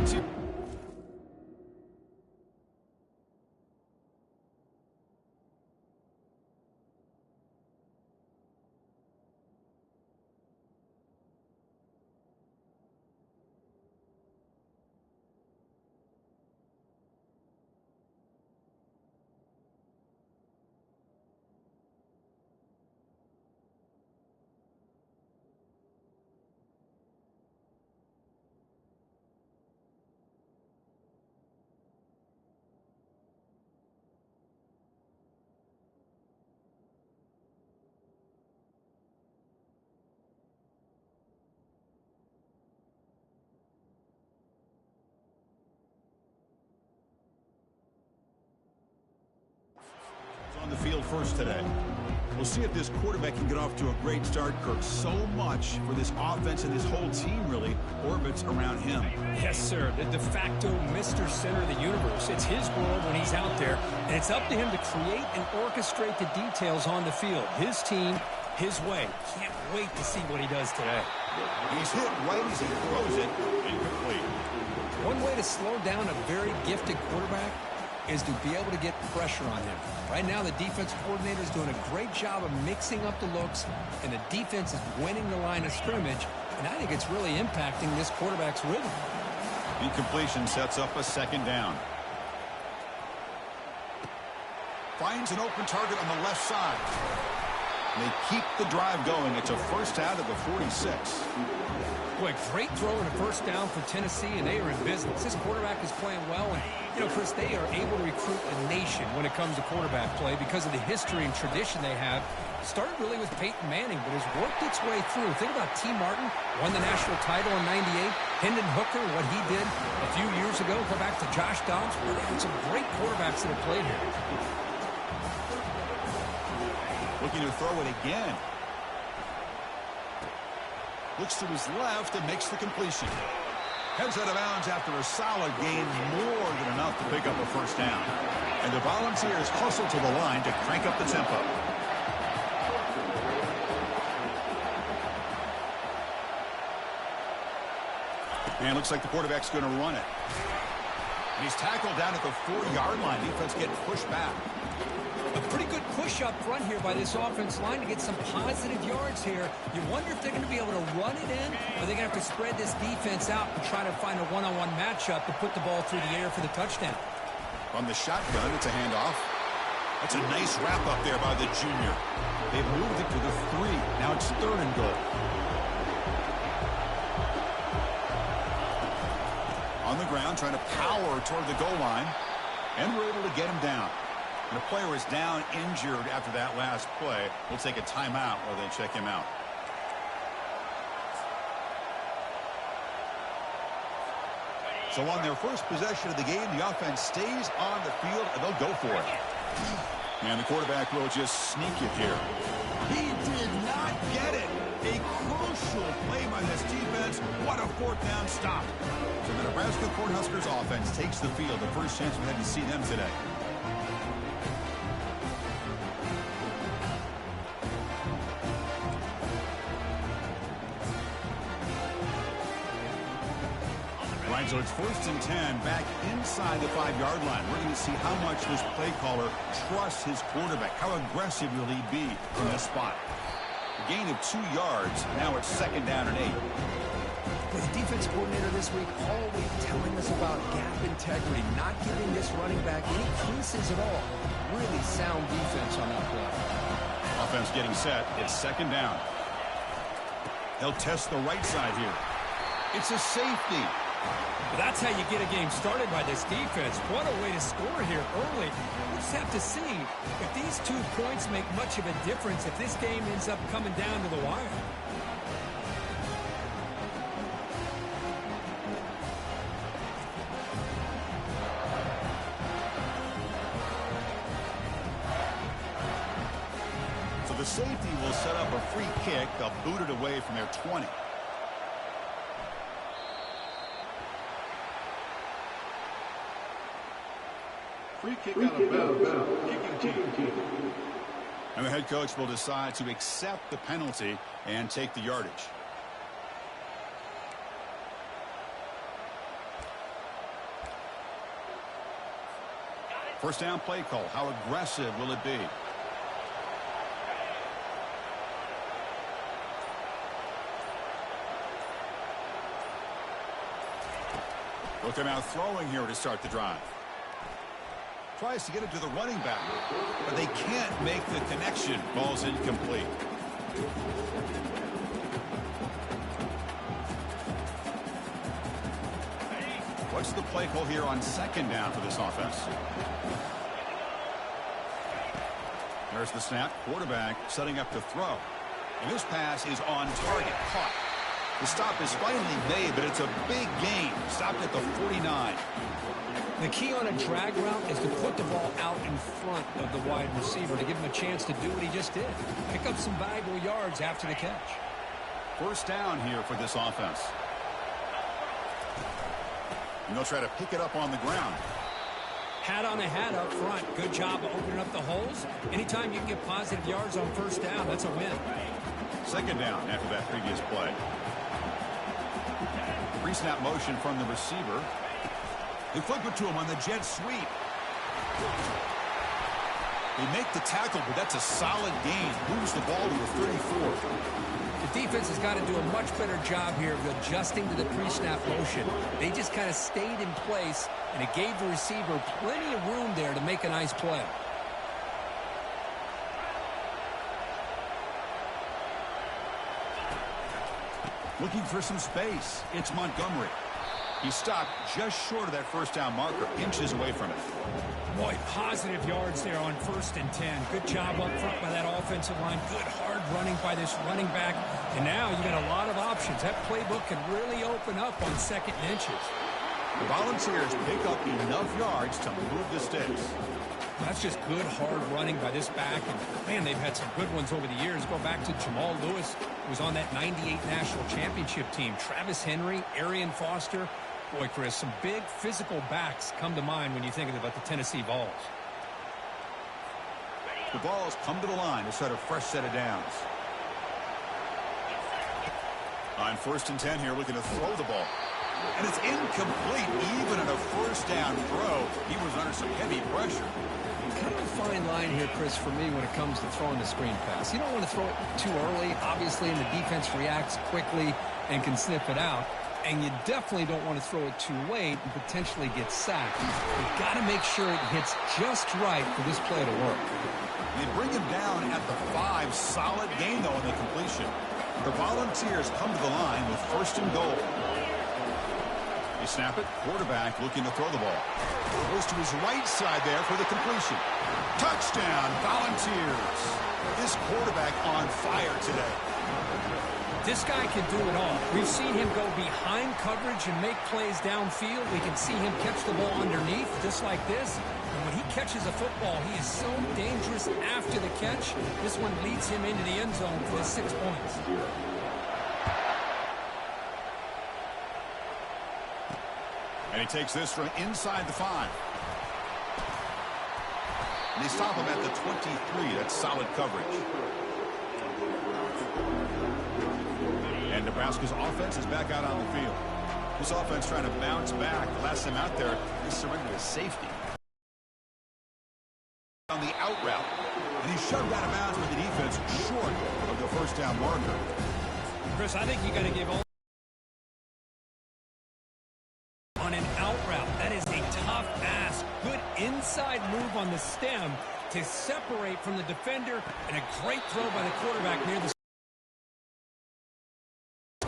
volunteer. On the field first today. We'll see if this quarterback can get off to a great start, Kirk. So much for this offense and this whole team really orbits around him. Yes, sir. The de facto Mr. Center of the universe. It's his world when he's out there, and it's up to him to create and orchestrate the details on the field. His team, his way. Can't wait to see what he does today. He's hit right as he throws it. Incomplete. One way to slow down a very gifted quarterback is to be able to get pressure on him. Right now, the defense coordinator is doing a great job of mixing up the looks, and the defense is winning the line of scrimmage, and I think it's really impacting this quarterback's rhythm. Incompletion sets up a second down. Finds an open target on the left side. They keep the drive going. It's a first out of the 46. Boy, great throw and a first down for Tennessee, and they are in business. This quarterback is playing well, and, you know, Chris, they are able to recruit a nation when it comes to quarterback play because of the history and tradition they have. Started really with Peyton Manning, but has worked its way through. Think about T. Martin, won the national title in '98. Hendon Hooker, what he did a few years ago. Go back to Josh Dobbs. Well, they had some great quarterbacks that have played here. Looking to throw it again. Looks to his left and makes the completion. Heads out of bounds after a solid gain, more than enough to pick up a first down. And the Volunteers hustle to the line to crank up the tempo. And looks like the quarterback's going to run it. And he's tackled down at the 4-yard line. Defense getting pushed back. A pretty good push up front here by this offense line to get some positive yards here. You wonder if they're going to be able to run it in, or they're going to have to spread this defense out and try to find a one-on-one matchup to put the ball through the air for the touchdown. From the shotgun, it's a handoff. That's a nice wrap up there by the junior. They've moved it to the 3. Now it's 3rd and goal. On the ground, trying to power toward the goal line. And we're able to get him down. And the player is down, injured after that last play. We'll take a timeout while they check him out. So on their first possession of the game, the offense stays on the field, and they'll go for it. And the quarterback will just sneak it here. He did not get it. A crucial play by this defense. What a 4th down stop. So the Nebraska Cornhuskers offense takes the field. The first chance we had to see them today. Right, so it's 1st and 10 back inside the 5-yard line. We're going to see how much this play caller trusts his quarterback. How aggressive will he be from this spot? A gain of 2 yards. Now it's 2nd down and 8. With the defense coordinator this week always telling us about gap integrity, not giving this running back any creases at all. Really sound defense on that play. Offense getting set. It's 2nd down. They'll test the right side here. It's a safety. Well, that's how you get a game started by this defense. What a way to score here early. We'll just have to see if these 2 points make much of a difference if this game ends up coming down to the wire. So the safety will set up a free kick. They'll boot it away from their 20. Free kick out of bounds. Kicking team. And the head coach will decide to accept the penalty and take the yardage. First down play call. How aggressive will it be? Look at now throwing here to start the drive. Tries to get it to the running back, but they can't make the connection. Ball's incomplete. What's the play call here on second down for this offense? There's the snap. Quarterback setting up to throw. And this pass is on target. Caught. The stop is finally made, but it's a big gain. Stopped at the 49. The key on a drag route is to put the ball out in front of the wide receiver to give him a chance to do what he just did. Pick up some valuable yards after the catch. First down here for this offense. And they'll try to pick it up on the ground. Hat on a hat up front. Good job of opening up the holes. Anytime you can get positive yards on first down, that's a win. Second down after that previous play. Pre-snap motion from the receiver. They flip it to him on the jet sweep. They make the tackle, but that's a solid gain. Moves the ball to the 34. The defense has got to do a much better job here of adjusting to the pre-snap motion. They just kind of stayed in place, and it gave the receiver plenty of room there to make a nice play. Looking for some space. It's Montgomery. He stopped just short of that first down marker, inches away from it. Boy, positive yards there on 1st and 10. Good job up front by that offensive line. Good hard running by this running back. And now you got a lot of options. That playbook can really open up on 2nd and inches. The Volunteers pick up enough yards to move the sticks. That's just good, hard running by this back. And, man, they've had some good ones over the years. Go back to Jamal Lewis, who was on that 98 national championship team. Travis Henry, Arian Foster. Boy, Chris, some big physical backs come to mind when you think about the Tennessee Vols. The Vols come to the line to set a fresh set of downs. On 1st and 10 here, looking to throw the ball. And it's incomplete, even on a first down throw. He was under some heavy pressure. Kind of a fine line here, Chris, for me when it comes to throwing the screen pass. You don't want to throw it too early, obviously, and the defense reacts quickly and can sniff it out. And you definitely don't want to throw it too late and potentially get sacked. You've got to make sure it hits just right for this play to work. They bring him down at the 5. Solid gain, though, on the completion. The Volunteers come to the line with 1st and goal. They snap it. Quarterback looking to throw the ball. Goes to his right side there for the completion. Touchdown, Volunteers. This quarterback on fire today. This guy can do it all. We've seen him go behind coverage and make plays downfield. We can see him catch the ball underneath, just like this. And when he catches a football, he is so dangerous after the catch. This one leads him into the end zone for the 6 points. And he takes this from inside the 5. And they stop him at the 23. That's solid coverage. And Nebraska's offense is back out on the field. This offense trying to bounce back. The last time out there, they surrendered a safety. On the out route. And he's shoved out of bounds with the defense short of the first down marker. Chris, I think you got to give all on an out route. That is a tough ask. Good inside move on the stem to separate from the defender, and a great throw by the quarterback near the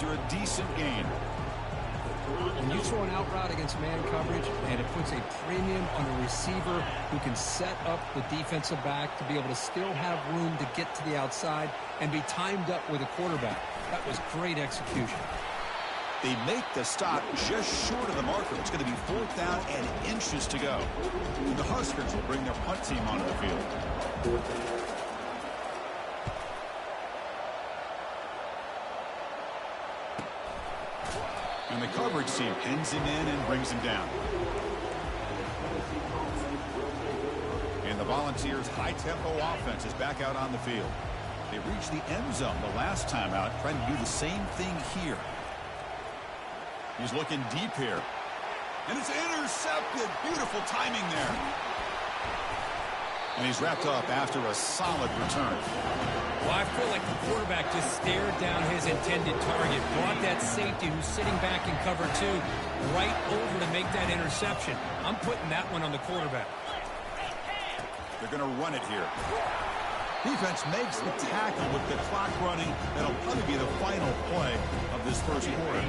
a decent gain. When you throw an out route against man coverage, and it puts a premium on a receiver who can set up the defensive back to be able to still have room to get to the outside and be timed up with a quarterback. That was great execution. They make the stop just short of the marker. It's going to be 4th down and inches to go. And the Huskers will bring their punt team onto the field. And the coverage team pins him in and brings him down. And the Volunteers' high-tempo offense is back out on the field. They reached the end zone the last time out, trying to do the same thing here. He's looking deep here. And it's intercepted. Beautiful timing there. And he's wrapped up after a solid return. Well, I feel like the quarterback just stared down his intended target, brought that safety who's sitting back in cover 2 right over to make that interception. I'm putting that one on the quarterback. They're going to run it here. Defense makes the tackle with the clock running. That'll probably be the final play of this first quarter.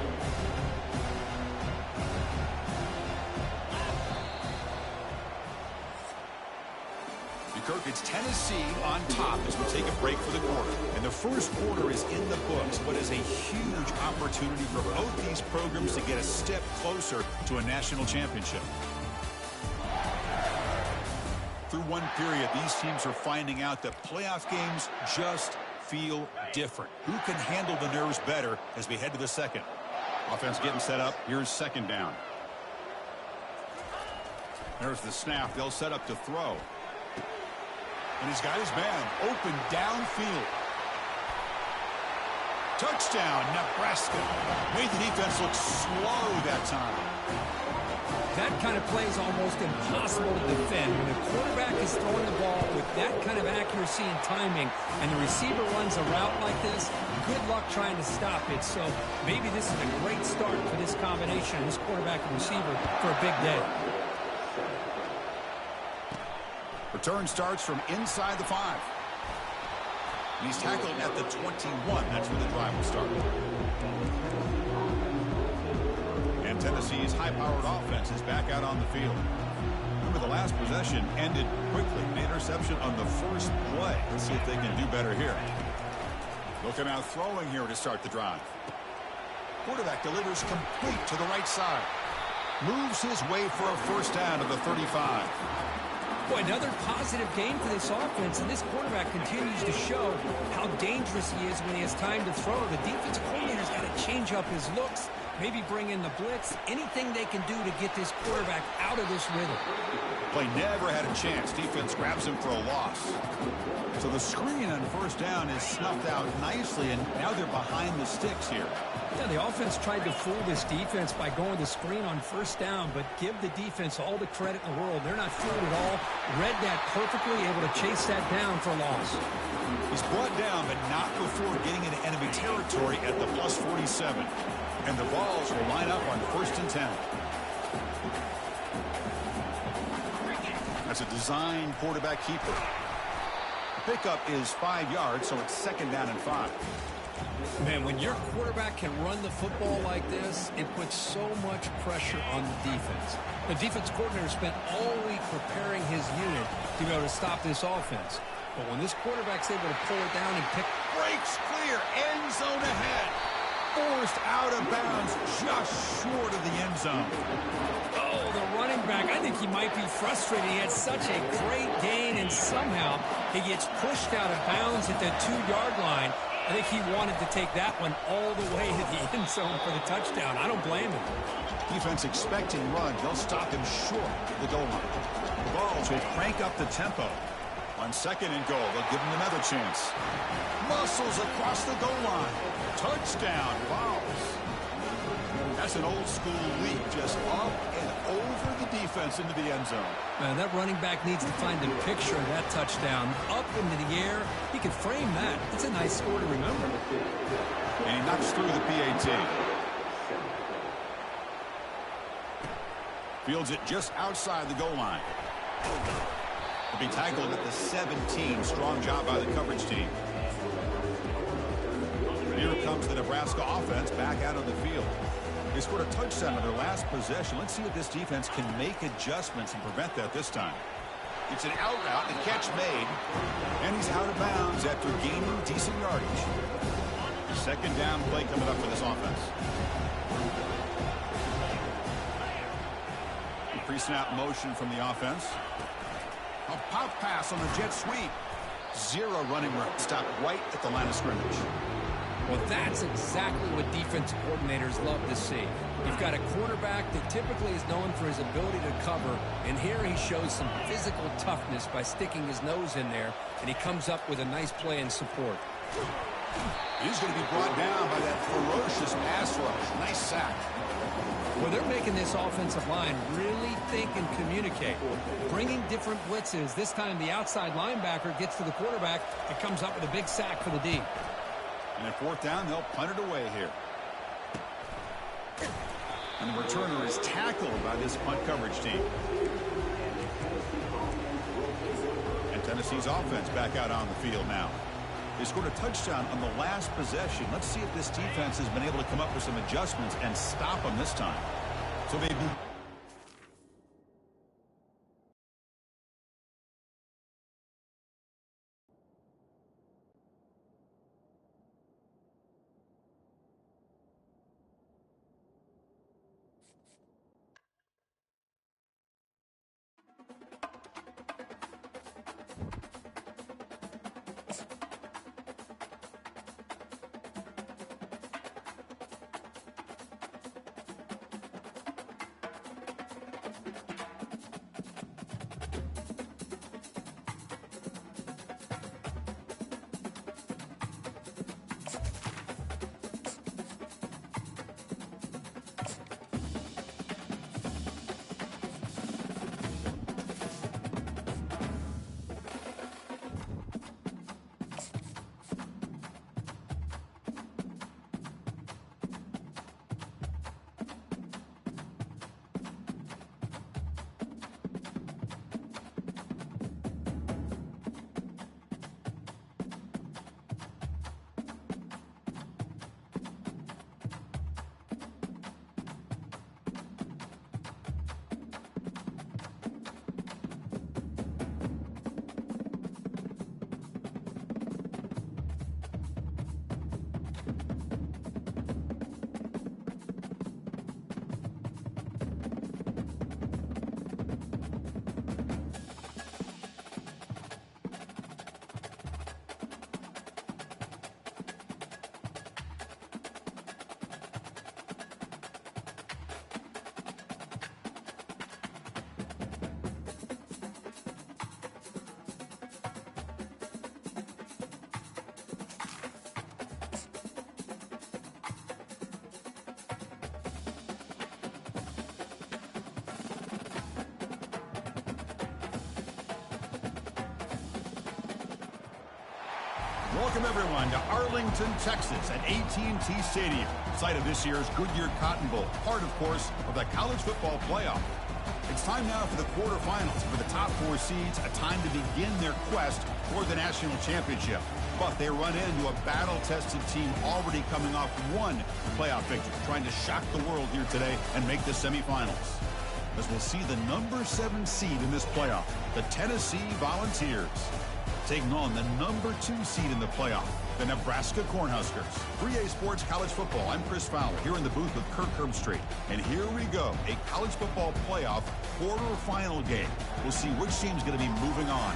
Kirk, it's Tennessee on top as we take a break for the quarter. And the first quarter is in the books, but is a huge opportunity for both these programs to get a step closer to a national championship. Through one period, these teams are finding out that playoff games just feel different. Who can handle the nerves better as we head to the second? Offense getting set up. Here's second down. There's the snap. They'll set up to throw. And he's got his man open downfield. Touchdown, Nebraska. Made the defense look slow that time. That kind of play is almost impossible to defend. When the quarterback is throwing the ball with that kind of accuracy and timing, and the receiver runs a route like this, good luck trying to stop it. So maybe this is a great start for this combination, this quarterback and receiver, for a big day. Return starts from inside the 5. And he's tackled at the 21. That's where the drive will start. And Tennessee's high-powered offense is back out on the field. Remember, the last possession ended quickly. An interception on the first play. Let's see if they can do better here. Looking out throwing here to start the drive. Quarterback delivers complete to the right side. Moves his way for a first down to the 35. Boy, another positive game for this offense, and this quarterback continues to show how dangerous he is when he has time to throw. The defensive coordinator's got to change up his looks, maybe bring in the blitz, anything they can do to get this quarterback out of this rhythm. Play never had a chance. Defense grabs him for a loss. So the screen on first down is snuffed out nicely, and now they're behind the sticks here. Yeah, the offense tried to fool this defense by going the screen on first down, but give the defense all the credit in the world. They're not fooled at all. Read that perfectly, able to chase that down for a loss. He's brought down, but not before getting into enemy territory at the plus 47. And the balls will line up on 1st and 10. That's a design quarterback keeper. The pickup is 5 yards, so it's 2nd down and 5. Man, when your quarterback can run the football like this, it puts so much pressure on the defense. The defense coordinator spent all week preparing his unit to be able to stop this offense. But when this quarterback's able to pull it down and pick... Breaks clear, end zone ahead. Forced out of bounds, just short of the end zone. Oh, the running back, I think he might be frustrated. He had such a great gain, and somehow he gets pushed out of bounds at the 2-yard line. I think he wanted to take that one all the way to the end zone for the touchdown. I don't blame him. Defense expecting run. They'll stop him short of the goal line. The Vols will crank up the tempo. On 2nd and goal, they'll give him another chance. Muscles across the goal line. Touchdown, Vols. That's an old-school leap, just up and over the defense into the end zone. Man, that running back needs to find the picture of that touchdown. Up into the air, he can frame that. It's a nice score to remember. And he knocks through the PAT. Fields it just outside the goal line. He'll be tackled at the 17. Strong job by the coverage team. Here comes the Nebraska offense back out on the field. They scored a touchdown on their last possession. Let's see if this defense can make adjustments and prevent that this time. It's an out route, the catch made, and he's out of bounds after gaining decent yardage. 2nd down play coming up for this offense. Pre-snap motion from the offense. A pop pass on the jet sweep. 0 running room. Stopped right at the line of scrimmage. Well, that's exactly what defensive coordinators love to see. You've got a quarterback that typically is known for his ability to cover, and here he shows some physical toughness by sticking his nose in there, and he comes up with a nice play in support. He's going to be brought down by that ferocious pass rush. Nice sack. Well, they're making this offensive line really think and communicate. Bringing different blitzes. This time the outside linebacker gets to the quarterback and comes up with a big sack for the D. And at fourth down, they'll punt it away here. And the returner is tackled by this punt coverage team. And Tennessee's offense back out on the field now. They scored a touchdown on the last possession. Let's see if this defense has been able to come up with some adjustments and stop them this time. So they welcome everyone to Arlington, Texas at AT&T Stadium, site of this year's Goodyear Cotton Bowl, part, of course, of the college football playoff. It's time now for the quarterfinals. For the top four seeds, a time to begin their quest for the national championship. But they run into a battle-tested team already coming off one playoff victory, trying to shock the world here today and make the semifinals. As we'll see the number 7 seed in this playoff, the Tennessee Volunteers, taking on the number 2 seed in the playoff, the Nebraska Cornhuskers. 3A Sports College Football. I'm Chris Fowler here in the booth with Kirk Herbstreit. And here we go, a college football playoff quarterfinal game. We'll see which team's going to be moving on.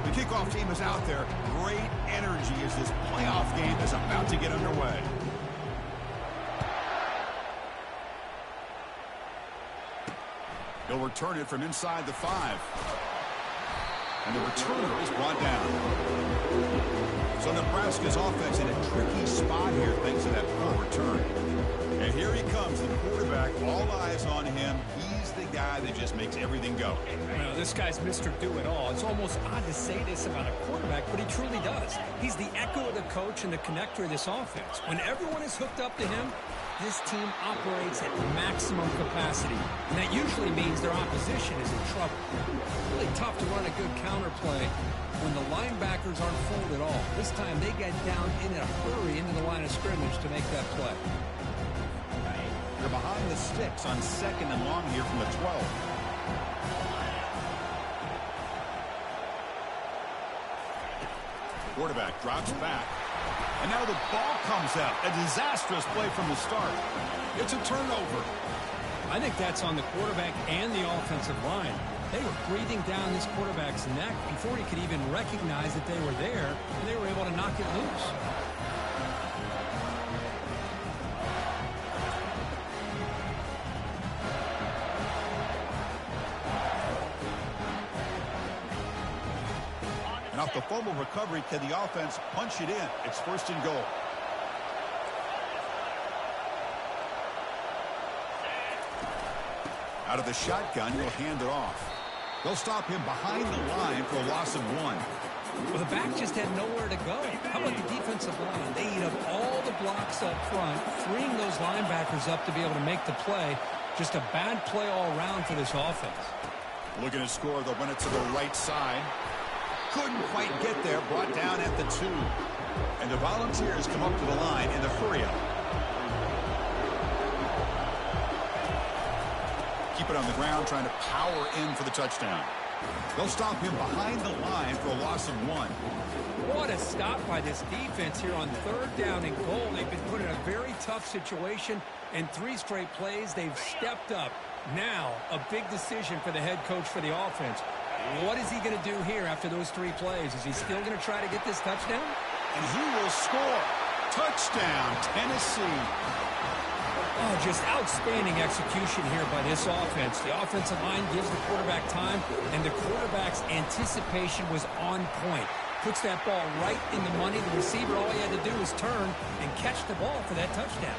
The kickoff team is out there. Great energy as this playoff game is about to get underway. He'll return it from inside the 5. And the returner is brought down. So Nebraska's offense in a tricky spot here thanks to that poor return. And here he comes, the quarterback, all eyes on him. He's the guy that just makes everything go. Well, this guy's Mr. Do-It-All. It's almost odd to say this about a quarterback, but he truly does. He's the echo of the coach and the connector of this offense. When everyone is hooked up to him, this team operates at maximum capacity. And that usually means their opposition is in trouble. Really tough to run a good counterplay when the linebackers aren't fooled at all. This time they get down in a hurry into the line of scrimmage to make that play. They're behind the sticks on 2nd and long here from the 12. Quarterback drops back. And now the ball comes out. A disastrous play from the start. It's a turnover. I think that's on the quarterback and the offensive line. They were breathing down this quarterback's neck before he could even recognize that they were there, and they were able to knock it loose. And off the fumble recovery, can the offense punch it in? It's first and goal. Out of the shotgun, he'll hand it off. They'll stop him behind the line for a loss of 1. Well, the back just had nowhere to go. How about the defensive line? They eat up all the blocks up front, freeing those linebackers up to be able to make the play. Just a bad play all around for this offense. Looking to score, they'll run it to the right side. Couldn't quite get there, brought down at the 2. And the Volunteers come up to the line in the hurry-up. Keep it on the ground, trying to power in for the touchdown. They'll stop him behind the line for a loss of 1. What a stop by this defense here on 3rd down and goal. They've been put in a very tough situation. In 3 straight plays, they've stepped up. Now, a big decision for the head coach for the offense. What is he going to do here after those 3 plays? Is he still going to try to get this touchdown? And he will score. Touchdown, Tennessee. Oh, just outstanding execution here by this offense. The offensive line gives the quarterback time, and the quarterback's anticipation was on point. Puts that ball right in the money. The receiver, all he had to do was turn and catch the ball for that touchdown.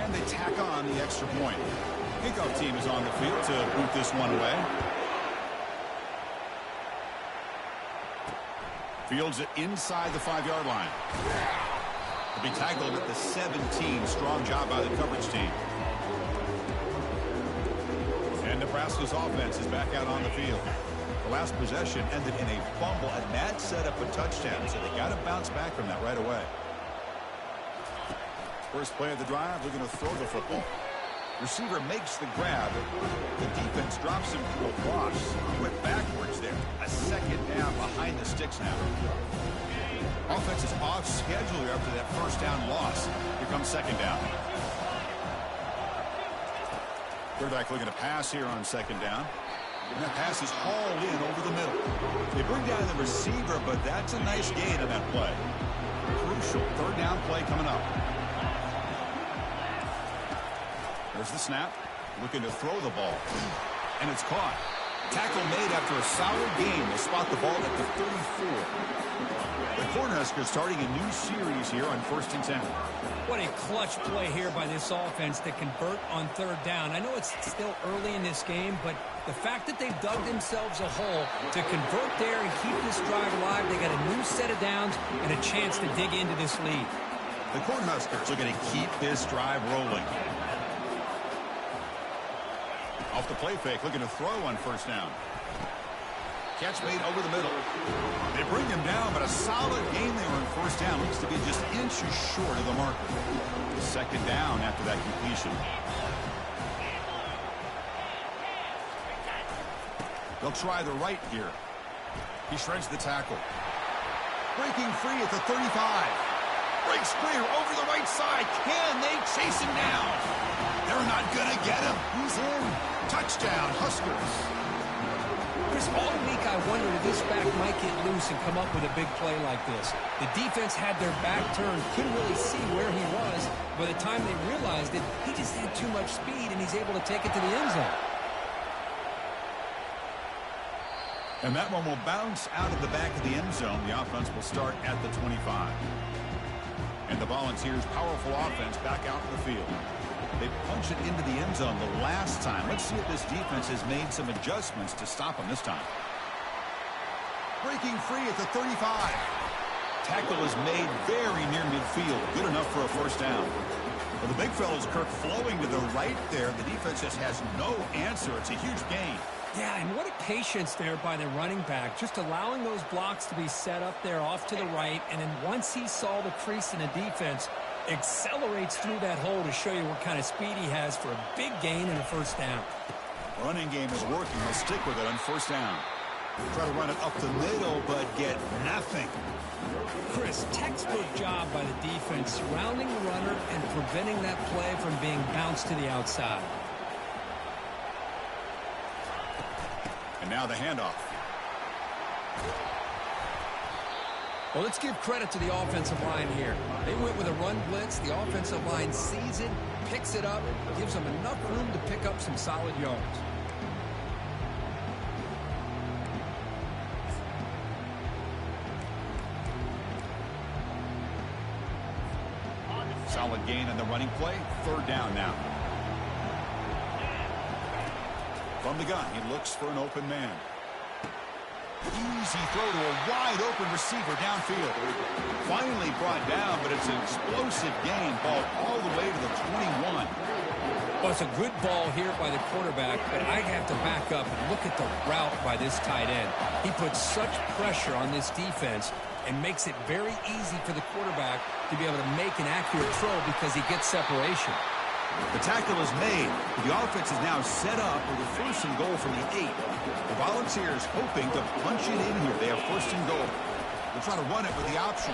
And they tack on the extra point. Kickoff team is on the field to boot this one away. Fields it inside the 5-yard line. Will be tackled at the 17. Strong job by the coverage team. And Nebraska's offense is back out on the field. The last possession ended in a fumble, and that set up a touchdown, so they got to bounce back from that right away. First play of the drive, they're going to throw the football. Receiver makes the grab. The defense drops him to a loss. Went backwards there. A second down behind the sticks now. Offense is off schedule here after that first down loss. Here comes second down. Quarterback looking to pass here on second down. And that pass is hauled in over the middle. They bring down the receiver, but that's a nice gain on that play. Crucial 3rd down play coming up. There's the snap. Looking to throw the ball. And it's caught. Tackle made after a solid game. They spot the ball at the 34. The Cornhuskers starting a new series here on 1st and 10. What a clutch play here by this offense to convert on 3rd down. I know it's still early in this game, but the fact that they've dug themselves a hole to convert there and keep this drive alive, they got a new set of downs and a chance to dig into this lead. The Cornhuskers are going to keep this drive rolling. Off the play fake, looking to throw on 1st down. Catch made over the middle. They bring him down, but a solid game there on 1st down. Looks to be just inches short of the marker. 2nd down after that completion. They'll try the right here. He shreds the tackle. Breaking free at the 35. Breaks clear over the right side. Can they chase him down? They're not going to get him. He's in. Touchdown, Huskers. Chris, all week I wondered if this back might get loose and come up with a big play like this. The defense had their back turned, couldn't really see where he was. By the time they realized it, he just had too much speed, and he's able to take it to the end zone. And that one will bounce out of the back of the end zone. The offense will start at the 25. And the Volunteers' powerful offense back out in the field. They punched it into the end zone the last time. Let's see if this defense has made some adjustments to stop them this time. Breaking free at the 35. Tackle is made very near midfield. Good enough for a 1st down. Well, the big fellow's Kirk flowing to the right there. The defense just has no answer. It's a huge gain. Yeah, and what a patience there by the running back. Just allowing those blocks to be set up there off to the right. And then once he saw the crease in the defense, accelerates through that hole to show you what kind of speed he has for a big gain and a 1st down. Running game is working. They'll stick with it on 1st down. Try to run it up the middle, but get nothing. Chris, textbook job by the defense, surrounding the runner and preventing that play from being bounced to the outside. And now the handoff. Well, let's give credit to the offensive line here. They went with a run blitz. The offensive line sees it, picks it up, gives them enough room to pick up some solid yards. Solid gain on the running play. Third down now. From the gun, he looks for an open man. Easy throw to a wide-open receiver downfield. Finally brought down, but it's an explosive gain. Ball all the way to the 21. Well, it's a good ball here by the quarterback, but I have to back up and look at the route by this tight end. He puts such pressure on this defense and makes it very easy for the quarterback to be able to make an accurate throw because he gets separation. The tackle is made. The offense is now set up with a first and goal from the 8. The Volunteers hoping to punch it in here. They have first and goal. They'll try to run it with the option.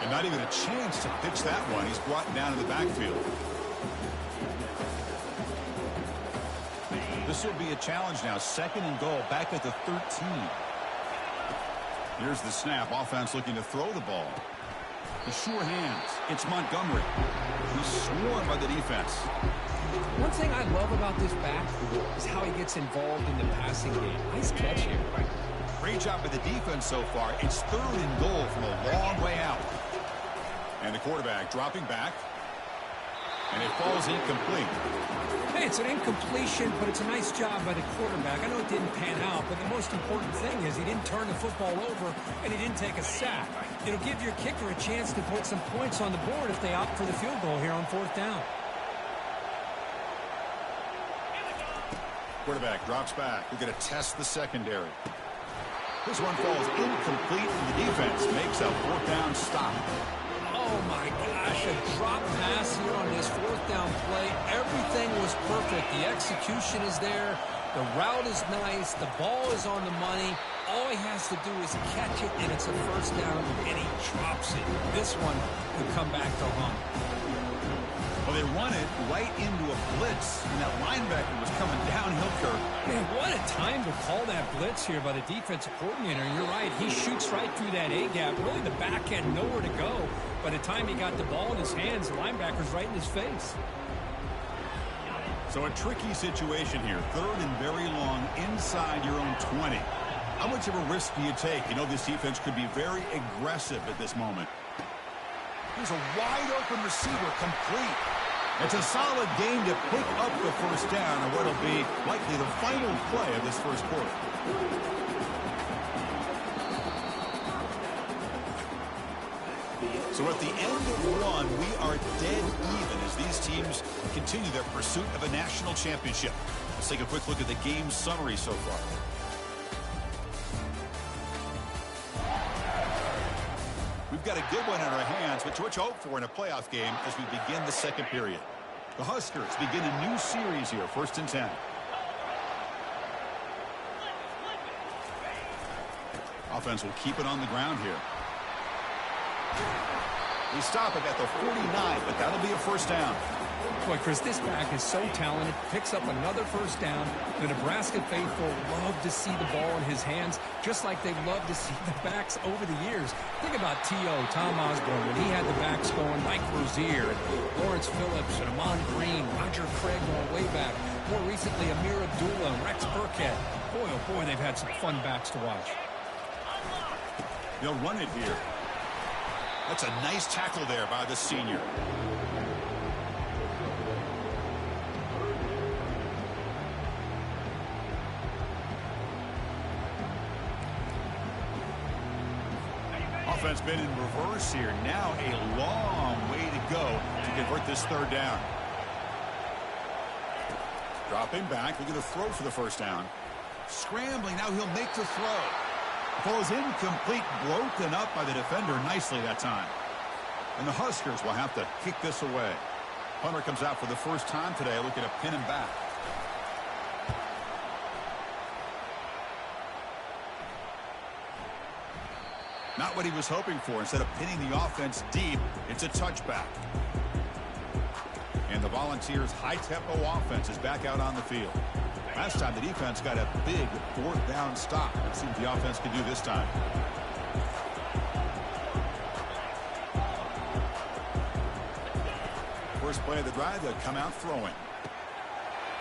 And not even a chance to pitch that one. He's brought down to the backfield. This will be a challenge now. Second and goal back at the 13. Here's the snap. Offense looking to throw the ball. The sure hands. It's Montgomery. He's swarmed by the defense. One thing I love about this back is how he gets involved in the passing game. Nice catch here. Great job by the defense so far. It's third and goal from a long way out. And the quarterback dropping back. And it falls incomplete. Hey, it's an incompletion, but it's a nice job by the quarterback. I know it didn't pan out, but the most important thing is he didn't turn the football over and he didn't take a sack. It'll give your kicker a chance to put some points on the board if they opt for the field goal here on fourth down. Quarterback drops back. We're going to test the secondary. This one falls incomplete, and the defense makes a fourth down stop. Oh, my gosh, a drop pass here on this fourth down play. Everything was perfect. The execution is there. The route is nice. The ball is on the money. All he has to do is catch it, and it's a first down, and he drops it. This one could come back to haunt. Well, they run it right into a blitz, and that linebacker was coming downhill curve. Man, what a time to call that blitz here by the defensive coordinator. You're right. He shoots right through that A-gap. Really, the back had nowhere to go. By the time he got the ball in his hands, the linebacker's right in his face. So a tricky situation here. Third and very long inside your own 20. How much of a risk do you take? You know this defense could be very aggressive at this moment. Here's a wide-open receiver complete. It's a solid game to pick up the first down, or what will be likely the final play of this first quarter. So at the end of one, we are dead even as these teams continue their pursuit of a national championship. Let's take a quick look at the game summary so far. We've got a good one in our hands, which you hope for in a playoff game as we begin the second period. The Huskers begin a new series here, 1st and 10. Offense will keep it on the ground here. We stop it at the 49, but that'll be a first down. Boy, Chris, this back is so talented. Picks up another first down. The Nebraska faithful love to see the ball in his hands, just like they love to see the backs over the years. Think about T.O., Tom Osborne, when he had the backs going, Mike Rozier, and Lawrence Phillips, and Eman Green, Roger Craig going way back. More recently, Amir Abdullah, Rex Burkhead. Boy, oh boy, they've had some fun backs to watch. They'll run it here. That's a nice tackle there by the senior. Offense been in reverse here. Now a long way to go to convert this third down. Dropping back, looking to throw for the first down. Scrambling, now he'll make the throw. Ball is incomplete, broken up by the defender nicely that time. And the Huskers will have to kick this away. Punter comes out for the first time today, looking to pin him back. Not what he was hoping for. Instead of pinning the offense deep, it's a touchback. And the Volunteers' high-tempo offense is back out on the field. Last time the defense got a big fourth down stop. Let's see what the offense can do this time. First play of the drive, they'll come out throwing.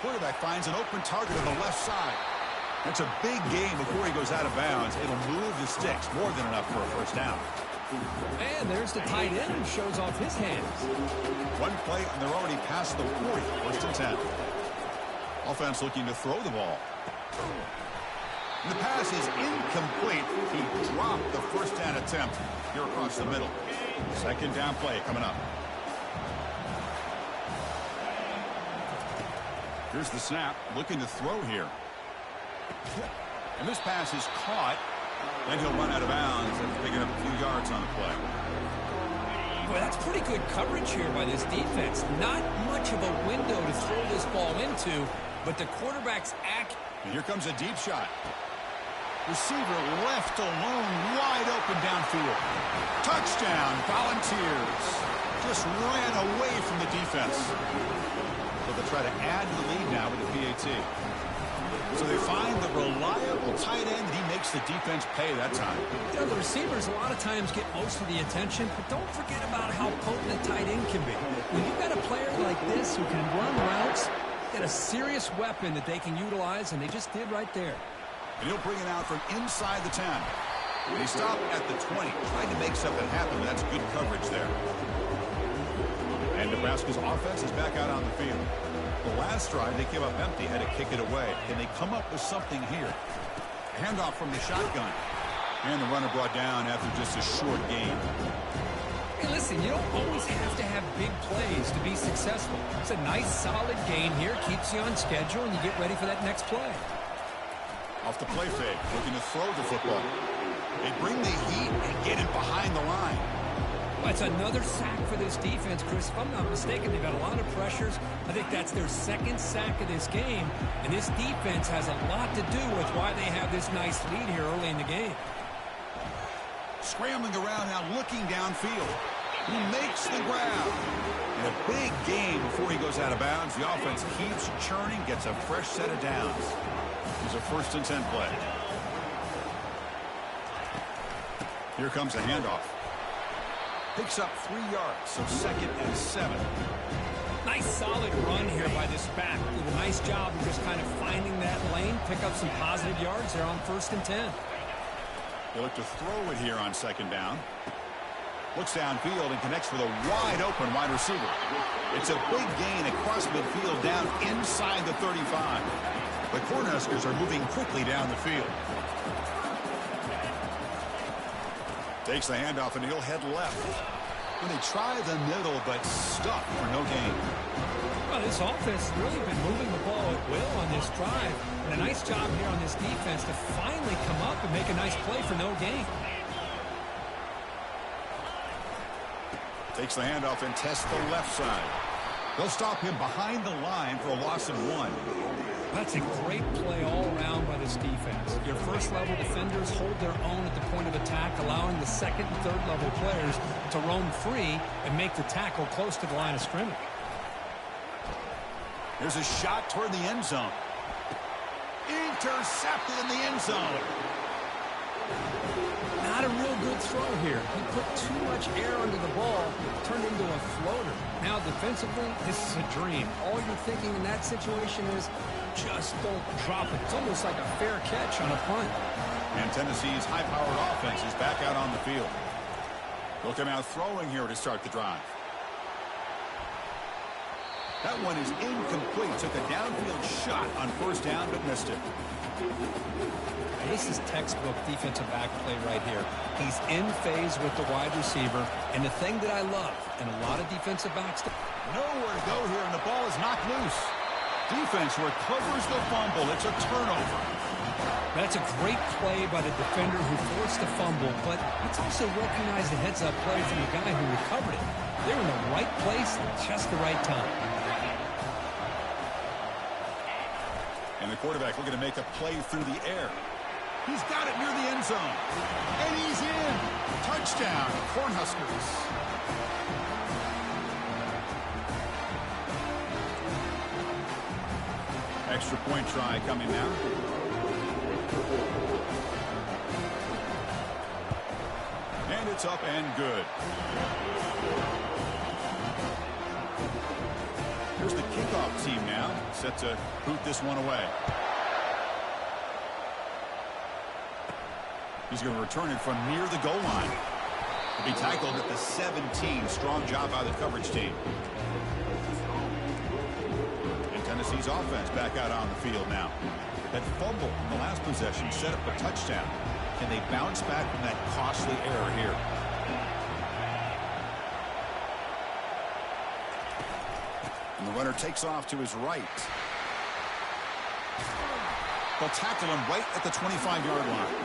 Quarterback finds an open target on the left side. That's a big gain before he goes out of bounds. It'll move the sticks, more than enough for a first down. And there's the tight end who shows off his hands. One play, and they're already past the 40. First and 10. Offense looking to throw the ball. The pass is incomplete. He dropped the first down attempt here across the middle. Second down play coming up. Here's the snap, looking to throw here. And this pass is caught. Then he'll run out of bounds after picking up a few yards on the play. Boy, that's pretty good coverage here by this defense. Not much of a window to throw this ball into, but the quarterback's act. And here comes a deep shot. Receiver left alone, wide open downfield. Touchdown, Volunteers. Just ran away from the defense. So they'll try to add to the lead now with the PAT. So they find the reliable tight end, and he makes the defense pay that time. You know, the receivers a lot of times get most of the attention, but don't forget about how potent a tight end can be. When you've got a player like this who can run routes, got a serious weapon that they can utilize, and they just did right there. And he'll bring it out from inside the 10. They stop at the 20, trying to make something happen. That's good coverage there. And Nebraska's offense is back out on the field. The last drive, they came up empty, had to kick it away. Can they come up with something here? Handoff from the shotgun. And the runner brought down after just a short gain. Hey, listen, you don't always have to have big plays to be successful. It's a nice, solid gain here. Keeps you on schedule, and you get ready for that next play. Off the play fake, looking to throw the football. They bring the heat and get it behind the line. Well, it's another sack for this defense, Chris. If I'm not mistaken, they've got a lot of pressures. I think that's their second sack of this game. And this defense has a lot to do with why they have this nice lead here early in the game. Scrambling around now, looking downfield. He makes the grab. And a big game before he goes out of bounds. The offense keeps churning, gets a fresh set of downs. Here's a first and 10 play. Here comes the handoff. Picks up 3 yards, so second and 7. Nice solid run here by this back. Did a nice job of just kind of finding that lane, pick up some positive yards there on first and 10. They look to throw it here on second down. Looks downfield and connects with a wide open wide receiver. It's a big gain across midfield down inside the 35. The Cornhuskers are moving quickly down the field. Takes the handoff and he'll head left. And they try the middle, but stuck for no gain. Well, this offense has really been moving the ball at will on this drive. And a nice job here on this defense to finally come up and make a nice play for no gain. Takes the handoff and tests the left side. They'll stop him behind the line for a loss of 1. That's a great play all around by this defense. Your first-level defenders hold their own at the point of attack, allowing the second and third-level players to roam free and make the tackle close to the line of scrimmage. There's a shot toward the end zone. Intercepted in the end zone. Not a real good throw here. He put too much air under the ball, turned into a floater. Now defensively, this is a dream. All you're thinking in that situation is just don't drop it. It's almost like a fair catch on a punt. And Tennessee's high-powered offense is back out on the field. They'll come out throwing here to start the drive. That one is incomplete. Took a downfield shot on first down, but missed it. This is textbook defensive back play right here. He's in phase with the wide receiver. And the thing that I love, and a lot of defensive backs... Nowhere to go here, and the ball is knocked loose. Defense recovers the fumble. It's a turnover. That's a great play by the defender who forced the fumble, but let's also recognize the heads-up play from the guy who recovered it. They were in the right place at just the right time. And the quarterback looking to make a play through the air. He's got it near the end zone. And he's in. Touchdown, Cornhuskers. Extra point try coming now. And it's up and good. Here's the kickoff team now, set to boot this one away. He's going to return it from near the goal line. To be tackled at the 17. Strong job by the coverage team. And Tennessee's offense back out on the field now. That fumble in the last possession set up a touchdown. Can they bounce back from that costly error here? And the runner takes off to his right. They'll tackle him right at the 25-yard line.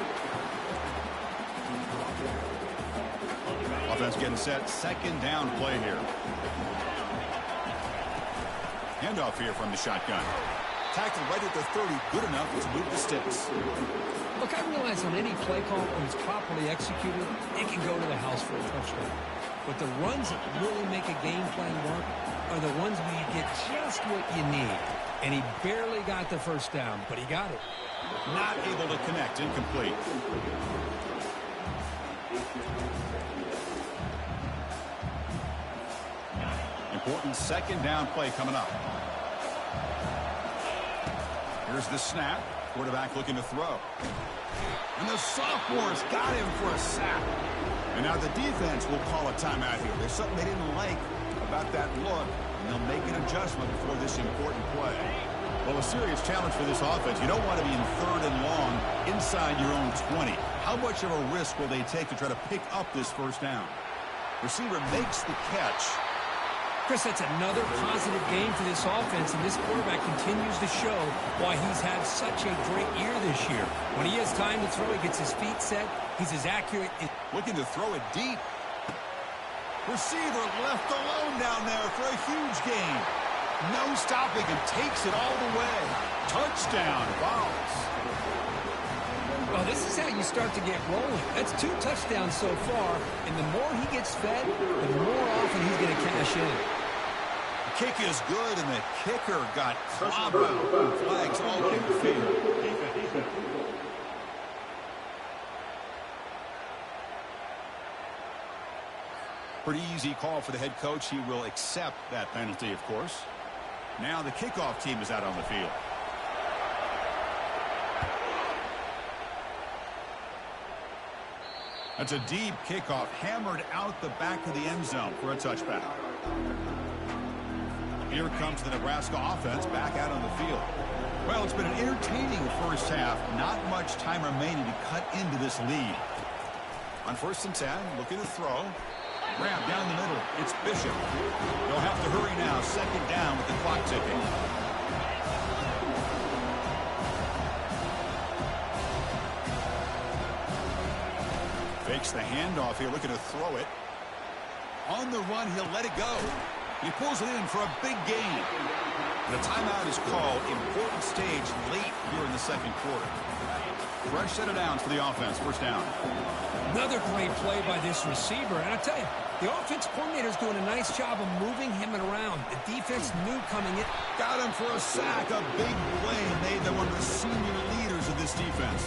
Offense getting set. Second down play here. Handoff here from the shotgun. Tackled right at the 30. Good enough to move the sticks. Look, I realize on any play call, when it's properly executed, it can go to the house for a touchdown. But the runs that really make a game plan work are the ones where you get just what you need. And he barely got the first down, but he got it. Not able to connect. Incomplete. Important second down play coming up. Here's the snap. Quarterback looking to throw. And the sophomore's got him for a sack. And now the defense will call a timeout here. There's something they didn't like about that look, and they'll make an adjustment before this important play. Well, a serious challenge for this offense. You don't want to be in third and long inside your own 20. How much of a risk will they take to try to pick up this first down? Receiver makes the catch. Chris, that's another positive game for this offense, and this quarterback continues to show why he's had such a great year this year. When he has time to throw, he gets his feet set. He's as accurate. Looking to throw it deep. Receiver left alone down there for a huge gain. No stopping him. Takes it all the way. Touchdown, Vols. Well, this is how you start to get rolling. That's 2 touchdowns so far, and the more he gets fed, the more often he's going to cash in. The kick is good, and the kicker got clobbered. Flags all in favor. Pretty easy call for the head coach. He will accept that penalty, of course. Now the kickoff team is out on the field. That's a deep kickoff, hammered out the back of the end zone for a touchback. Here comes the Nebraska offense back out on the field. Well, it's been an entertaining first half. Not much time remaining to cut into this lead. On 1st and 10, looking to throw. Grab down the middle. It's Bishop. They'll have to hurry now. Second down with the clock ticking. Fakes the handoff here, looking to throw it. On the run, he'll let it go. He pulls it in for a big gain. The timeout is called. Important stage late here in the second quarter. Fresh set of downs for the offense. First down. Another great play by this receiver. And I tell you, the offense coordinator's doing a nice job of moving him around. The defense knew coming in. Got him for a sack. A big play made them one of the senior leaders of this defense.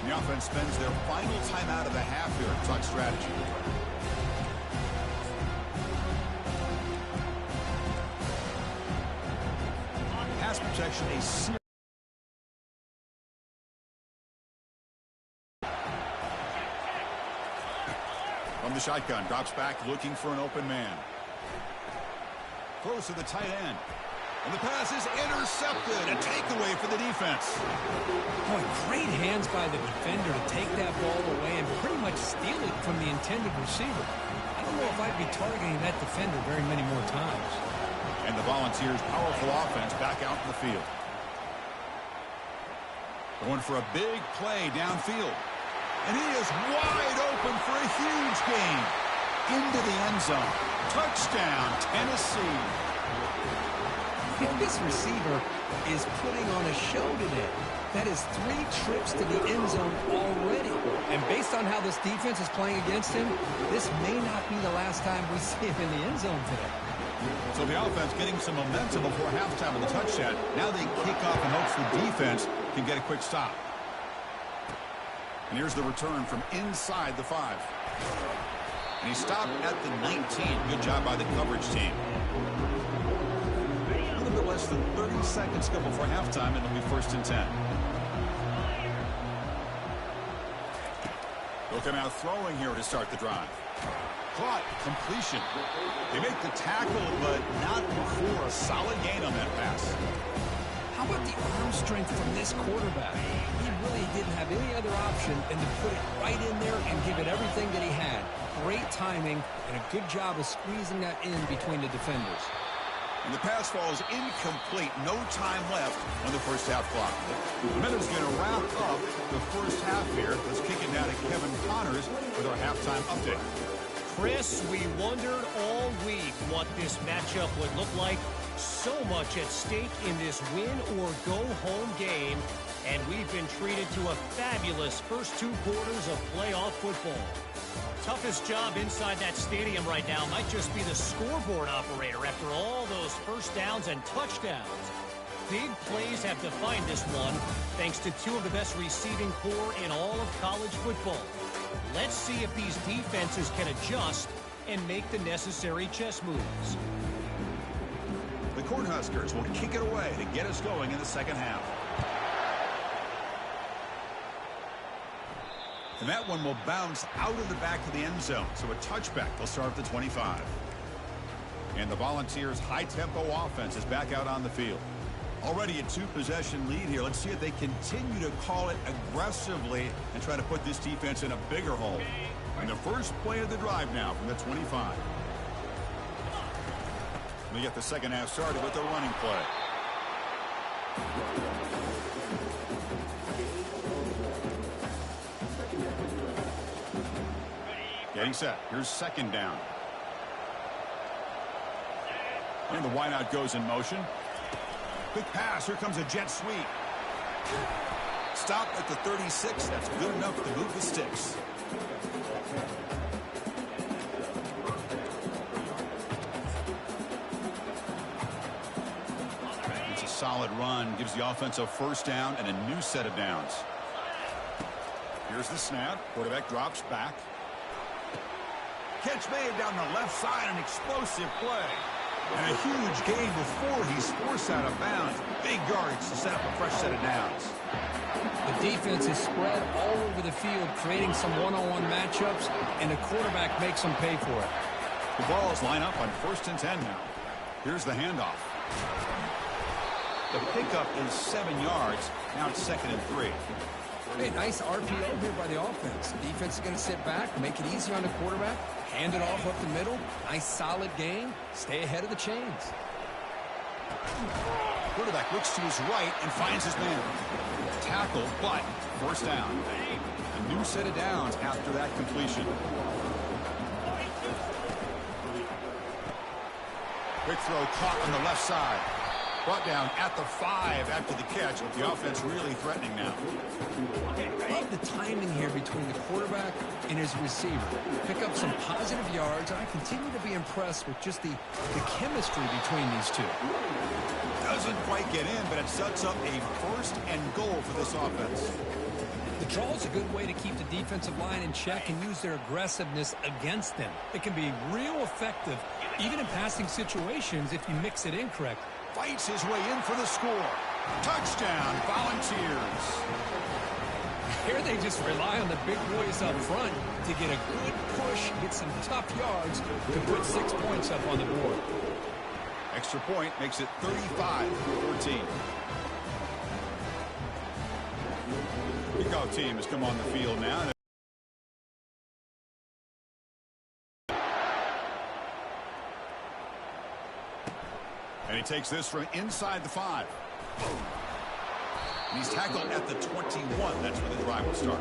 The offense spends their final timeout of the half here at Tuck Strategy. Pass protection, a serious. From the shotgun, drops back looking for an open man. Throws to the tight end. And the pass is intercepted. A takeaway for the defense. Boy, great hands by the defender to take that ball away and pretty much steal it from the intended receiver. I don't know if I'd be targeting that defender very many more times. And the Volunteers' powerful offense back out in the field. Going for a big play downfield. And he is wide open for a huge gain. Into the end zone. Touchdown, Tennessee. This receiver is putting on a show today. That is 3 trips to the end zone already. And based on how this defense is playing against him, this may not be the last time we see him in the end zone today. So the offense getting some momentum before halftime of the touchdown. Now they kick off in hopes the defense can get a quick stop. And here's the return from inside the 5. And he stopped at the 19. Good job by the coverage team. A little bit less than 30 seconds go before halftime, and it'll be 1st and 10. They'll come out throwing here to start the drive. Caught. Completion. They make the tackle, but not before a solid gain on that pass. How about the arm strength from this quarterback? He really didn't have any other option than to put it right in there and give it everything that he had. Great timing and a good job of squeezing that in between the defenders. And the pass falls incomplete. No time left on the first half clock. The Minnows going to wrap up the first half here. Let's kick it down to Kevin Connors with our halftime update. Chris, we wondered all week what this matchup would look like. So much at stake in this win-or-go-home game, and we've been treated to a fabulous first 2 quarters of playoff football. Toughest job inside that stadium right now might just be the scoreboard operator after all those first downs and touchdowns. Big plays have defined this one, thanks to 2 of the best receiving corps in all of college football. Let's see if these defenses can adjust and make the necessary chess moves. The Cornhuskers will kick it away to get us going in the second half. And that one will bounce out of the back of the end zone. So a touchback. They'll start at the 25. And the Volunteers' high-tempo offense is back out on the field. Already a 2-possession lead here. Let's see if they continue to call it aggressively and try to put this defense in a bigger hole. And the first play of the drive now from the 25. We get the second half started with a running play. Getting set. Here's second down. And the wideout goes in motion. Quick pass. Here comes a jet sweep. Stop at the 36. That's good enough to move the sticks. It's a solid run. Gives the offense a first down and a new set of downs. Here's the snap. Quarterback drops back. Catch made down the left side. An explosive play. And a huge gain before he's forced out of bounds. Big yards to set up a fresh set of downs. The defense is spread all over the field, creating some one-on-one matchups, and the quarterback makes them pay for it. The balls line up on 1st and 10 now. Here's the handoff. The pickup is 7 yards. Now it's 2nd and 3. Hey, nice RPO here by the offense. Defense is going to sit back, make it easy on the quarterback, hand it off up the middle. Nice solid gain. Stay ahead of the chains. Quarterback looks to his right and finds his man. Tackle, but first down. A new set of downs after that completion. Quick throw caught on the left side. Brought down at the 5 after the catch. The offense really threatening now. Love the timing here between the quarterback and his receiver. Pick up some positive yards, and I continue to be impressed with just the chemistry between these two. Doesn't quite get in, but it sets up a 1st and goal for this offense. The draw is a good way to keep the defensive line in check and use their aggressiveness against them. It can be real effective, even in passing situations, if you mix it in correctly. Fights his way in for the score. Touchdown, Volunteers. Here they just rely on the big boys up front to get a good push, get some tough yards to put 6 points up on the board. Extra point makes it 35-14. Kickoff team has come on the field now. And he takes this from inside the 5. And he's tackled at the 21. That's where the drive will start.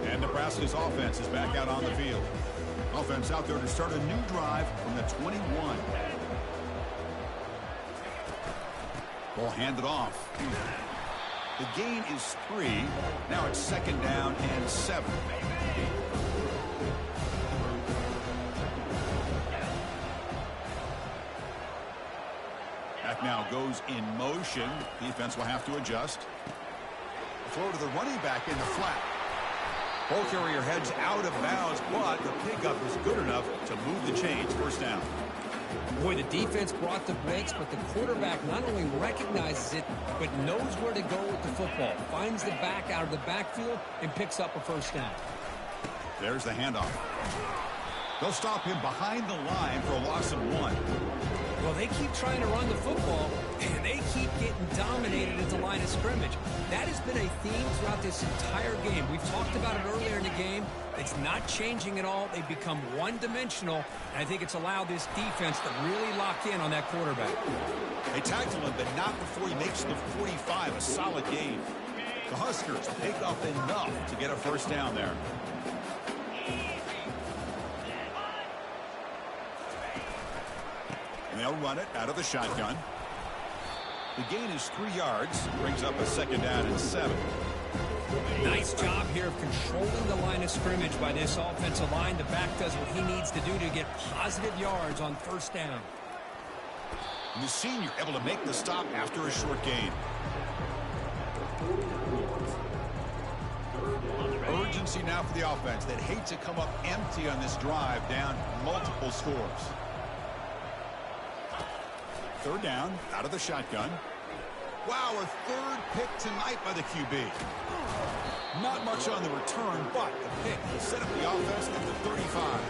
And Nebraska's offense is back out on the field. Offense out there to start a new drive from the 21. Ball handed off. The gain is 3. Now it's 2nd down and 7. Back now goes in motion. Defense will have to adjust. Throw to the running back in the flat. Ball carrier heads out of bounds, but the pickup is good enough to move the chains. First down. Boy, the defense brought the blitz, but the quarterback not only recognizes it, but knows where to go with the football. Finds the back out of the backfield and picks up a first down. There's the handoff. They'll stop him behind the line for a loss of 1. Well, they keep trying to run the football, and they keep getting dominated at the line of scrimmage. That has been a theme throughout this entire game. We've talked about it earlier in the game. It's not changing at all. They've become one-dimensional, and I think it's allowed this defense to really lock in on that quarterback. They tackle him, but not before he makes the 45, a solid gain. The Huskers pick up enough to get a first down there. And they'll run it out of the shotgun. The gain is 3 yards. Brings up a second down and 7. Nice job here of controlling the line of scrimmage by this offensive line. The back does what he needs to do to get positive yards on first down. And the senior able to make the stop after a short gain. Urgency now for the offense that hate to come up empty on this drive, down multiple scores. Third down, out of the shotgun. Wow, a third pick tonight by the QB. Not much on the return, but the pick will set up the offense at the 35.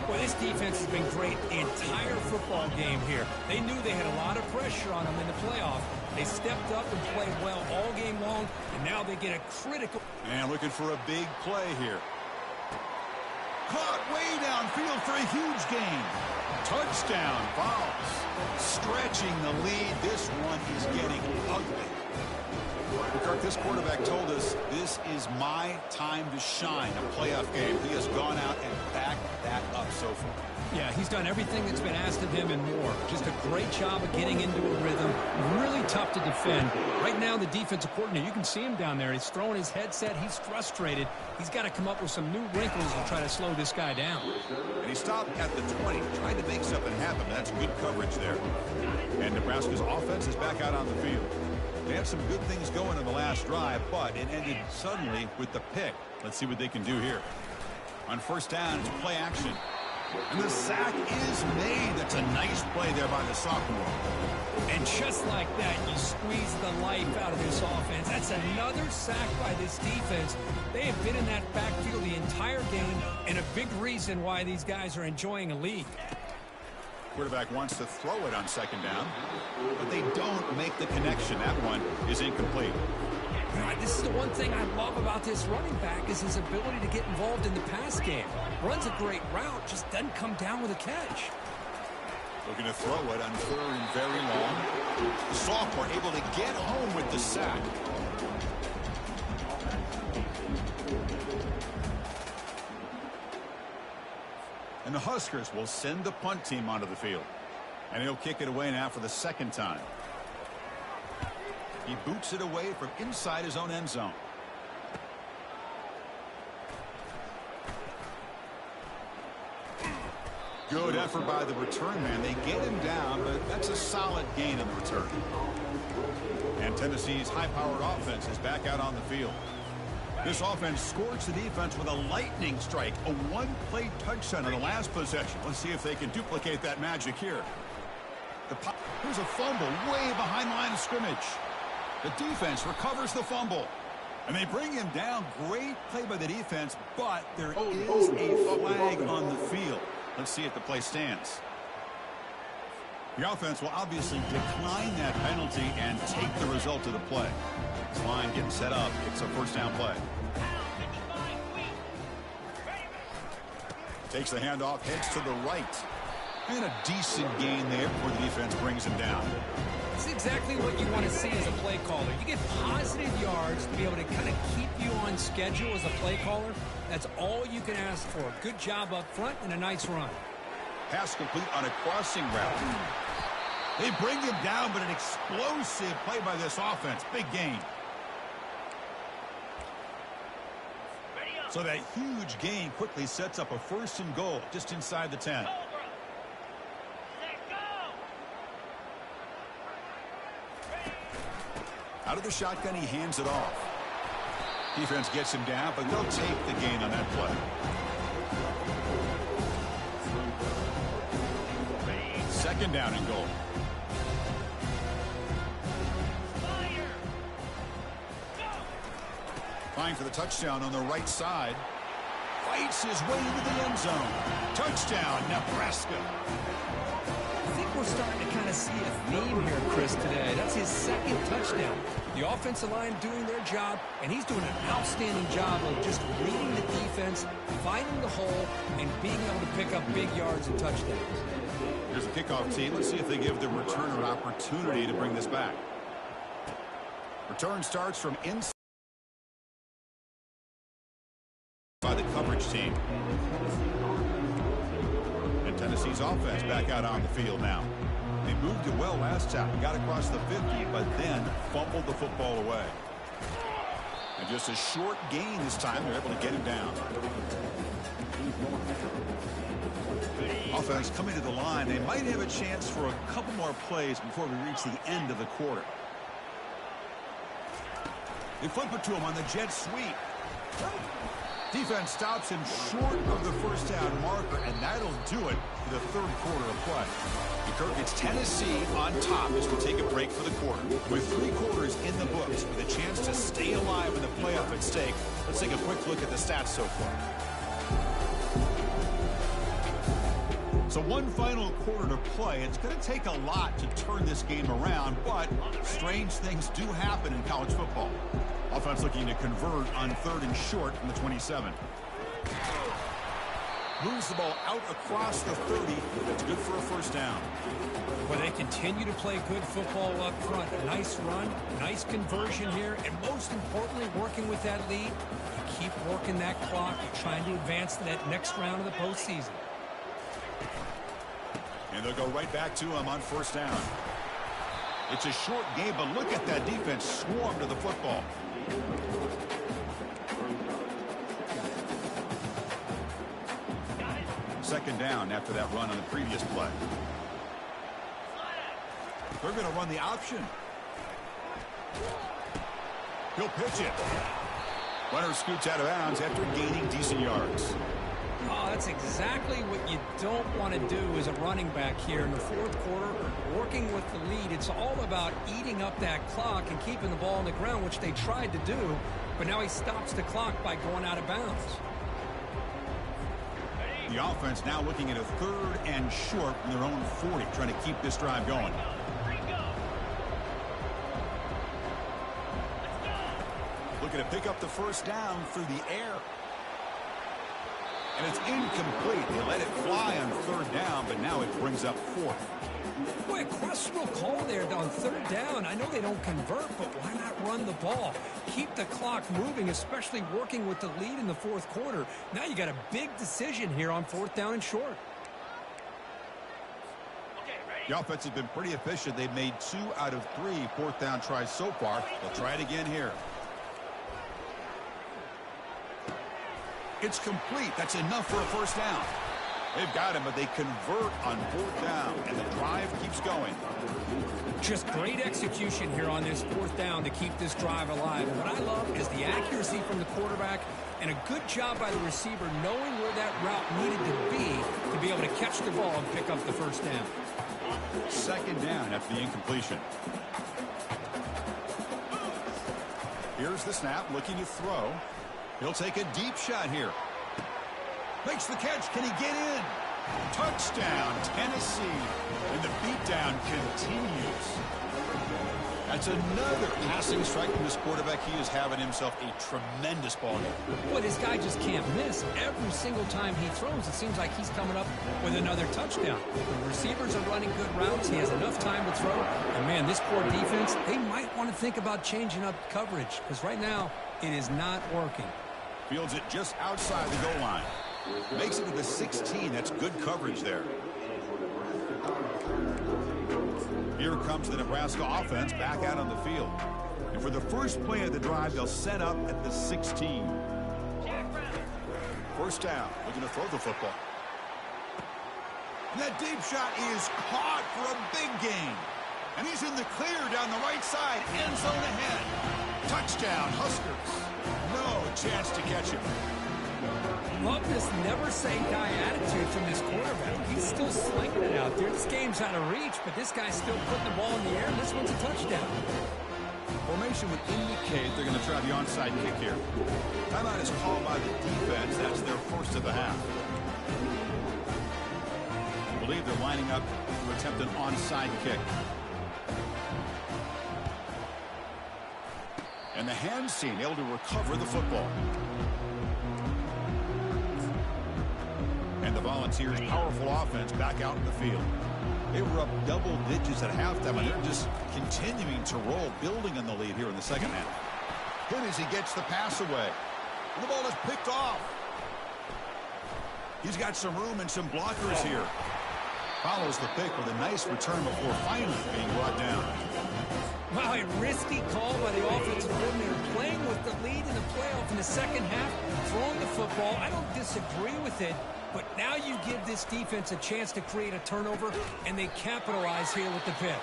Well, this defense has been great the entire football game here. They knew they had a lot of pressure on them in the playoff. They stepped up and played well all game long, and now they get a critical... And looking for a big play here. Caught way downfield for a huge gain. Touchdown, Vols. Stretching the lead. This one is getting ugly. Kirk, this quarterback told us this is my time to shine, a playoff game. He has gone out and backed that up so far. Yeah, he's done everything that's been asked of him and more. Just a great job of getting into a rhythm. Really tough to defend. Right now, the defensive coordinator, you can see him down there. He's throwing his headset. He's frustrated. He's got to come up with some new wrinkles to try to slow this guy down. And he stopped at the 20, trying to make something happen. That's good coverage there. And Nebraska's offense is back out on the field. They had some good things going in the last drive, but it ended suddenly with the pick. Let's see what they can do here. On first down, it's play action. And the sack is made. That's a nice play there by the sophomore. And just like that, you squeeze the life out of this offense. That's another sack by this defense. They have been in that backfield the entire game, and a big reason why these guys are enjoying a lead. Quarterback wants to throw it on second down, but they don't make the connection. That one is incomplete. This is the one thing I love about this running back is his ability to get involved in the pass game. Runs a great route, just doesn't come down with a catch. Looking to throw it on third and very long. The sophomore able to get home with the sack. And the Huskers will send the punt team onto the field. And he'll kick it away now for the second time. He boots it away from inside his own end zone. Good effort by the return man. They get him down, but that's a solid gain in the return. And Tennessee's high-powered offense is back out on the field. This offense scorched the defense with a lightning strike, a one-play touchdown in the last possession. Let's see if they can duplicate that magic here. Here's a fumble way behind the line of scrimmage. The defense recovers the fumble. And they bring him down. Great play by the defense, but there is a flag on the field. Let's see if the play stands. The offense will obviously decline that penalty and take the result of the play. This line getting set up. It's a first down play. Takes the handoff, heads to the right. And a decent gain there before the defense brings him down. This is exactly what you want to see as a play caller. You get positive yards to be able to kind of keep you on schedule as a play caller. That's all you can ask for. Good job up front and a nice run. Pass complete on a crossing route. They bring him down, but an explosive play by this offense. Big gain. So that huge gain quickly sets up a first and goal just inside the 10. Out of the shotgun, he hands it off. Defense gets him down, but they'll take the gain on that play. Second down and goal. Trying for the touchdown on the right side. Fights his way into the end zone. Touchdown, Nebraska. I think we're starting to kind of see a theme here, Chris, today. That's his second touchdown. The offensive line doing their job, and he's doing an outstanding job of just reading the defense, finding the hole, and being able to pick up big yards and touchdowns. Here's the kickoff team. Let's see if they give the returner opportunity to bring this back. Return starts from inside by the coverage team. And Tennessee's offense back out on the field now. They moved it well last time. Got across the 50, but then fumbled the football away. And just a short gain this time. They're able to get him down. Offense coming to the line. They might have a chance for a couple more plays before we reach the end of the quarter. They flip it to him on the jet sweep. Defense stops him short of the first down marker, and that'll do it for the third quarter of play. Kirk, it's Tennessee on top as we take a break for the quarter. With 3 quarters in the books, with a chance to stay alive in the playoff at stake, let's take a quick look at the stats so far. So one final quarter to play. It's going to take a lot to turn this game around, but strange things do happen in college football. Offense looking to convert on 3rd and short from the 27. Moves the ball out across the 30. That's good for a first down. Well, they continue to play good football up front. A nice run, nice conversion here, and most importantly, working with that lead. You keep working that clock. You're trying to advance to that next round of the postseason. And they'll go right back to him on first down. It's a short game, but look at that defense swarm to the football. Second down after that run on the previous play. They're going to run the option. He'll pitch it. Runner scoots out of bounds after gaining decent yards. Oh, that's exactly what you don't want to do as a running back here in the fourth quarter, working with the lead. It's all about eating up that clock and keeping the ball on the ground, which they tried to do, but now he stops the clock by going out of bounds. The offense now looking at a 3rd and short from their own 40, trying to keep this drive going. Looking to pick up the first down through the air. And it's incomplete. They let it fly on 3rd down, but now it brings up 4th. Boy, a questionable call there on 3rd down. I know they don't convert, but why not run the ball? Keep the clock moving, especially working with the lead in the 4th quarter. Now you got a big decision here on 4th down and short. The offense has been pretty efficient. They've made 2 out of 3 4th down tries so far. They'll try it again here. It's complete. That's enough for a first down. They've got him, but they convert on 4th down, and the drive keeps going. Just great execution here on this 4th down to keep this drive alive. And what I love is the accuracy from the quarterback and a good job by the receiver knowing where that route needed to be able to catch the ball and pick up the first down. Second down after the incompletion. Here's the snap, looking to throw. He'll take a deep shot here. Makes the catch. Can he get in? Touchdown, Tennessee. And the beatdown continues. That's another passing strike from this quarterback. He is having himself a tremendous ball game. Well, this guy just can't miss. Every single time he throws, it seems like he's coming up with another touchdown. The receivers are running good routes. He has enough time to throw. And, man, this poor defense, they might want to think about changing up coverage because right now it is not working. Fields it just outside the goal line. Makes it to the 16. That's good coverage there. Here comes the Nebraska offense back out on the field. And for the first play of the drive, they'll set up at the 16. First down. Looking to throw the football. And that deep shot is caught for a big gain. And he's in the clear down the right side. End zone ahead. Touchdown, Huskers. No chance to catch him. Love this never-say-die attitude from this quarterback. He's still slinging it out there. This game's out of reach, but this guy's still putting the ball in the air, and this one's a touchdown. Formation would indicate they're going to try the onside kick here. Timeout is called by the defense. That's their first of the half. I believe they're lining up to attempt an onside kick. And the hands team able to recover the football. And the Volunteers' powerful offense back out in the field. They were up double digits at halftime, and they're just continuing to roll, building on the lead here in the second half. Good as he gets the pass away. And the ball is picked off. He's got some room and some blockers here. Follows the pick with a nice return before finally being brought down. Wow, a risky call by the offensive coordinator, playing with the lead in the playoff in the second half, throwing the football. I don't disagree with it, but now you give this defense a chance to create a turnover, and they capitalize here with the pick.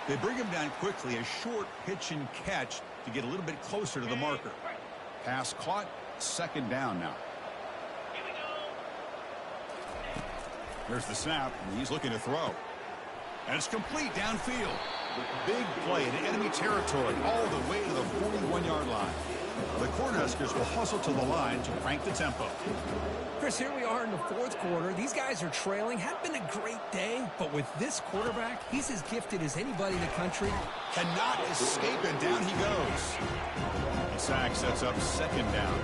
They bring him down quickly, a short pitch and catch to get a little bit closer to the marker. Pass caught, second down now. Here's the snap, and he's looking to throw. And it's complete downfield. Big play in enemy territory all the way to the 41-yard line. The Cornhuskers will hustle to the line to crank the tempo. Chris, here we are in the fourth quarter. These guys are trailing. Had been a great day, but with this quarterback, he's as gifted as anybody in the country. Cannot escape, and down he goes. The sack sets up second down.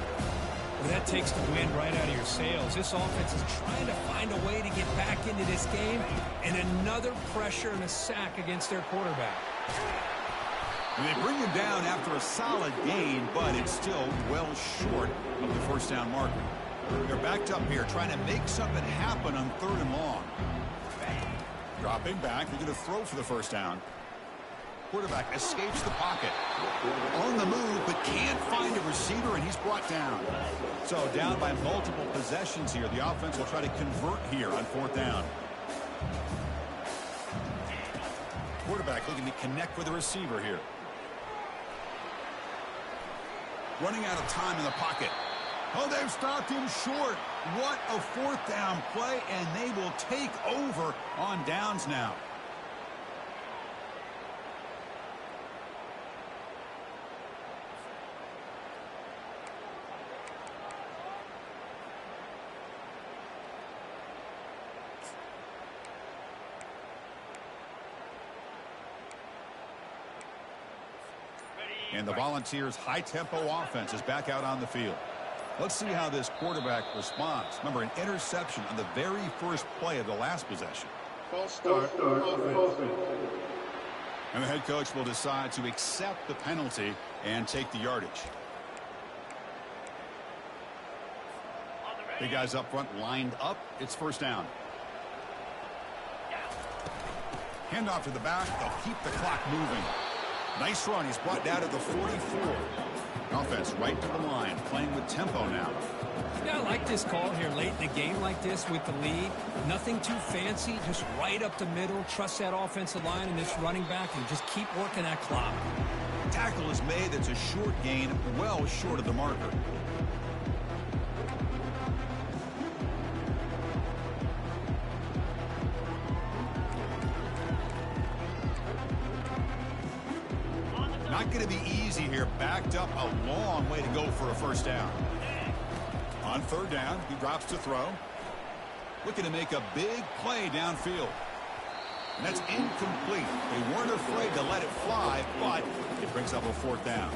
Well, that takes the wind right out of your sails. This offense is trying to find a way to get back into this game, and another pressure and a sack against their quarterback. And they bring him down after a solid gain, but it's still well short of the first down marker. They're backed up here trying to make something happen on third and long. Dropping back, they're going to throw for the first down. Quarterback escapes the pocket. On the move, but can't find a receiver, and he's brought down. So down by multiple possessions here. The offense will try to convert here on fourth down. Quarterback looking to connect with the receiver here. Running out of time in the pocket. Oh, they've stopped him short. What a fourth down play, and they will take over on downs now. And the Volunteers' high-tempo offense is back out on the field. Let's see how this quarterback responds. Remember, an interception on the very first play of the last possession. False start. And the head coach will decide to accept the penalty and take the yardage. Big guys up front lined up. It's first down. Handoff to the back. They'll keep the clock moving. Nice run. He's brought down to the 44. Offense right to the line, playing with tempo now. Yeah, I like this call here late in the game like this with the lead. Nothing too fancy, just right up the middle. Trust that offensive line and this running back and just keep working that clock. Tackle is made. That's a short gain, well short of the marker. Not going to be easy here. Backed up a long way to go for a first down. On third down, he drops to throw. Looking to make a big play downfield. And that's incomplete. They weren't afraid to let it fly, but it brings up a fourth down.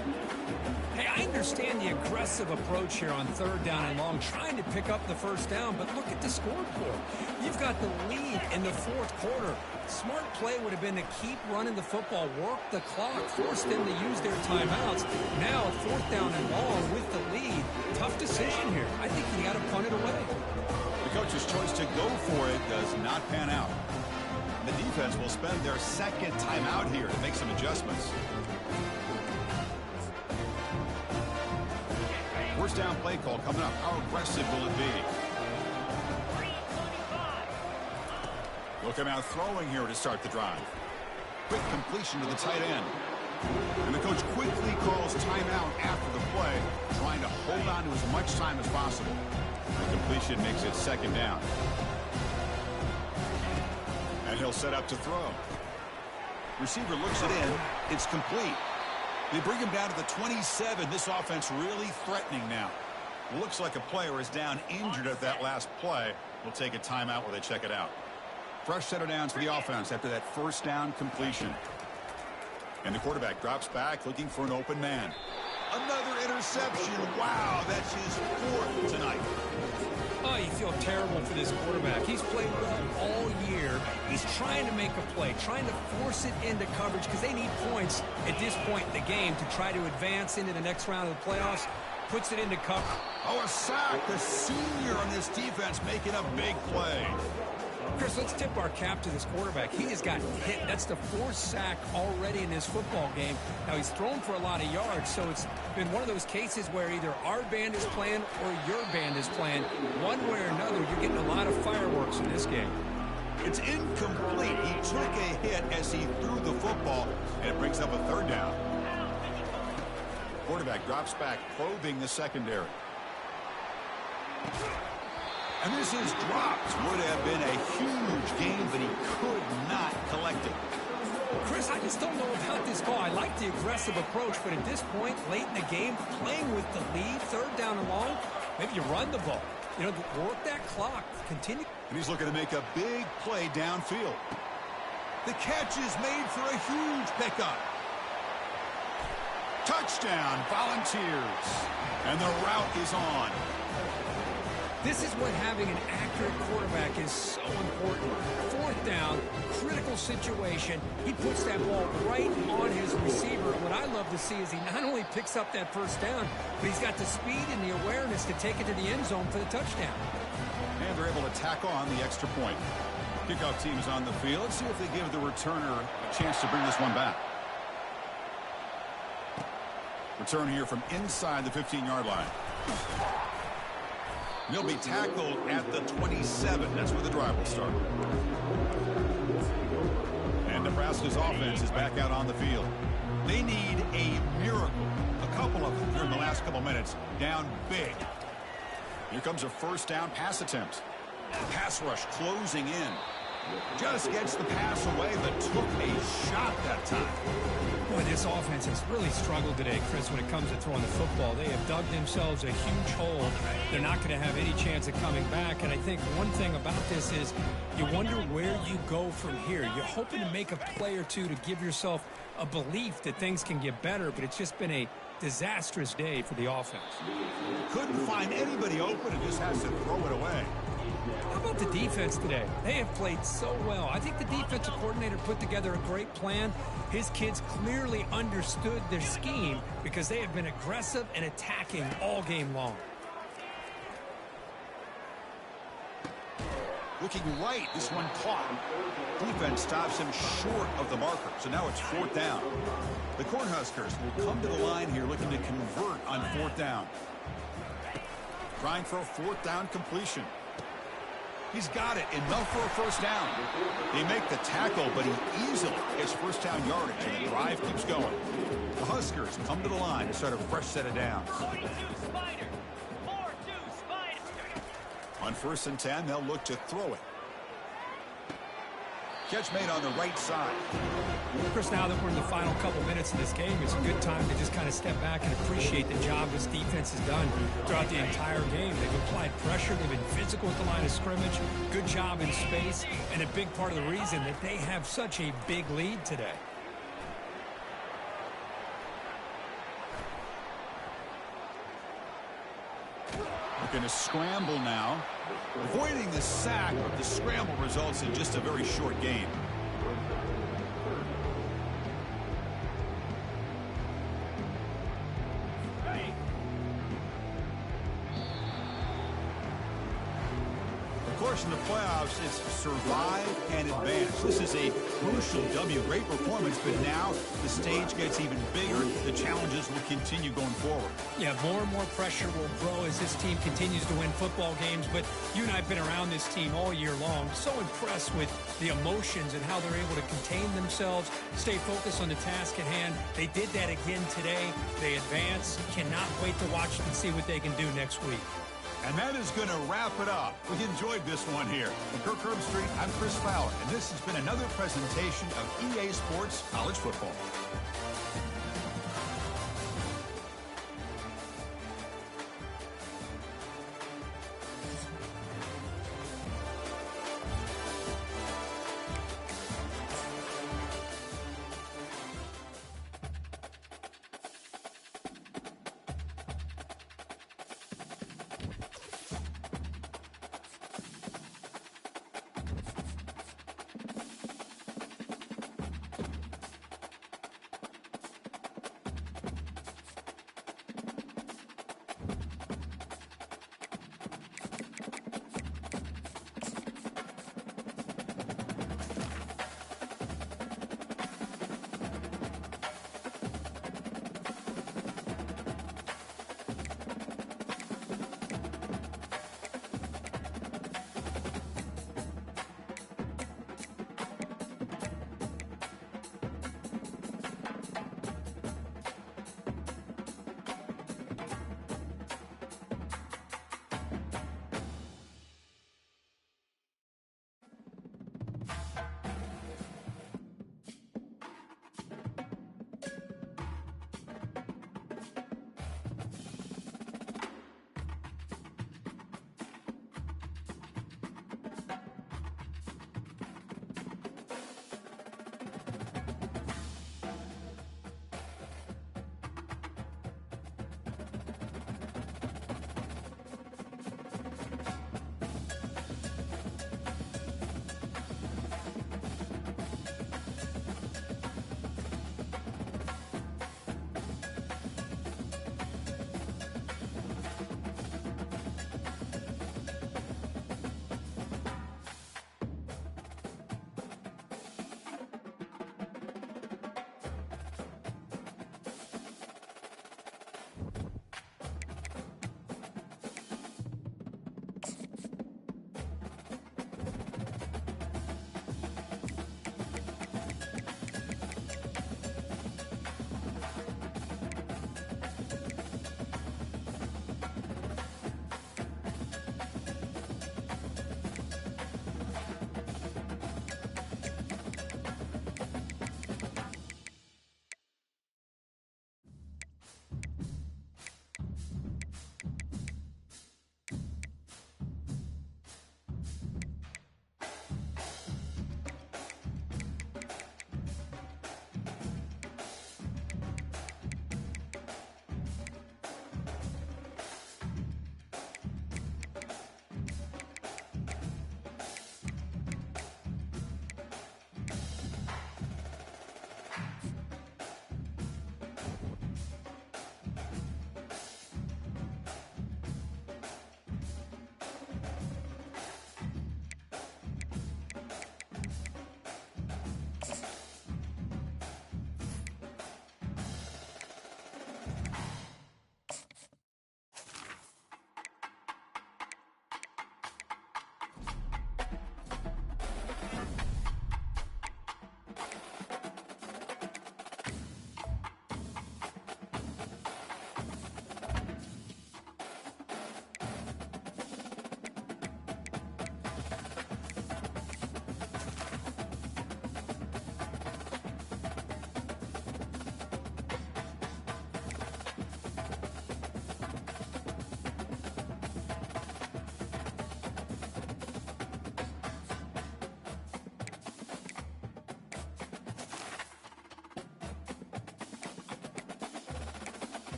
Hey, I understand the aggressive approach here on third down and long, trying to pick up the first down, but look at the scoreboard. You've got the lead in the fourth quarter. Smart play would have been to keep running the football, work the clock, force them to use their timeouts. Now, fourth down and long with the lead. Tough decision here. I think you got to punt it away. The coach's choice to go for it does not pan out. The defense will spend their second timeout here to make some adjustments. First down play call coming up. How aggressive will it be? They'll come out throwing here to start the drive. Quick completion to the tight end. And the coach quickly calls timeout after the play, trying to hold on to as much time as possible. The completion makes it second down. And he'll set up to throw. Receiver looks it in. It's complete. They bring him down to the 27. This offense really threatening now. Looks like a player is down injured at that last play. We'll take a timeout while they check it out. Fresh set of downs for the offense after that first down completion. And the quarterback drops back looking for an open man. Another interception. Wow, that's his fourth tonight. Oh, you feel terrible for this quarterback. He's played well all year. He's trying to make a play, trying to force it into coverage because they need points at this point in the game to try to advance into the next round of the playoffs. Puts it into cover. Oh, a sack. The senior on this defense making a big play. Chris, let's tip our cap to this quarterback. He has gotten hit. That's the fourth sack already in this football game. Now, he's thrown for a lot of yards, so it's been one of those cases where either our band is playing or your band is playing. One way or another, you're getting a lot of fireworks in this game. It's incomplete. He took a hit as he threw the football, and it brings up a third down. Quarterback drops back, probing the secondary. And this is dropped. Would have been a huge gain, but he could not collect it. Chris, I just don't know about this call. I like the aggressive approach, but at this point, late in the game, playing with the lead, third down and long, maybe you run the ball. You know, work that clock. Continue. And he's looking to make a big play downfield. The catch is made for a huge pickup. Touchdown, Volunteers. And the route is on. This is what having an accurate quarterback is so important. Fourth down, critical situation. He puts that ball right on his receiver. What I love to see is he not only picks up that first down, but he's got the speed and the awareness to take it to the end zone for the touchdown. And they're able to tack on the extra point. Kickoff team is on the field. Let's see if they give the returner a chance to bring this one back. Return here from inside the 15-yard line. He'll be tackled at the 27. That's where the drive will start. And Nebraska's offense is back out on the field. They need a miracle. A couple of them during the last couple minutes. Down big. Here comes a first down pass attempt. Pass rush closing in. Just gets the pass away, but took a shot that time. Boy, this offense has really struggled today, Chris, when it comes to throwing the football. They have dug themselves a huge hole. They're not going to have any chance of coming back. And I think one thing about this is you wonder where you go from here. You're hoping to make a play or two to give yourself a belief that things can get better, but it's just been a disastrous day for the offense. Couldn't find anybody open and just has to throw it away. How about the defense today? They have played so well. I think the defensive coordinator put together a great plan. His kids clearly understood their scheme because they have been aggressive and attacking all game long. Looking right, this one caught. Defense stops him short of the marker, so now it's fourth down. The Cornhuskers will come to the line here looking to convert on fourth down. Trying for a fourth down completion. He's got it. Enough for a first down. They make the tackle, but he easily gets first down yardage, and the drive keeps going. The Huskers come to the line to start a fresh set of downs. On 1st and 10, they'll look to throw it. Catch made on the right side. Chris, now that we're in the final couple minutes of this game, it's a good time to just kind of step back and appreciate the job this defense has done throughout the entire game. They've applied pressure. They've been physical at the line of scrimmage. Good job in space. And a big part of the reason that they have such a big lead today. Looking to scramble now. Avoiding the sack, but the scramble results in just a very short gain. Of course, accomplish in the playoffs is survive and advance. This is a crucial W. Great performance, but now the stage gets even bigger. The challenges will continue going forward. Yeah, more and more pressure will grow as this team continues to win football games, but you and I have been around this team all year long. So impressed with the emotions and how they're able to contain themselves, stay focused on the task at hand. They did that again today. They advance. Cannot wait to watch and see what they can do next week. And that is going to wrap it up. We enjoyed this one here. From Kirk Herbstreit, I'm Chris Fowler, and this has been another presentation of EA Sports College Football.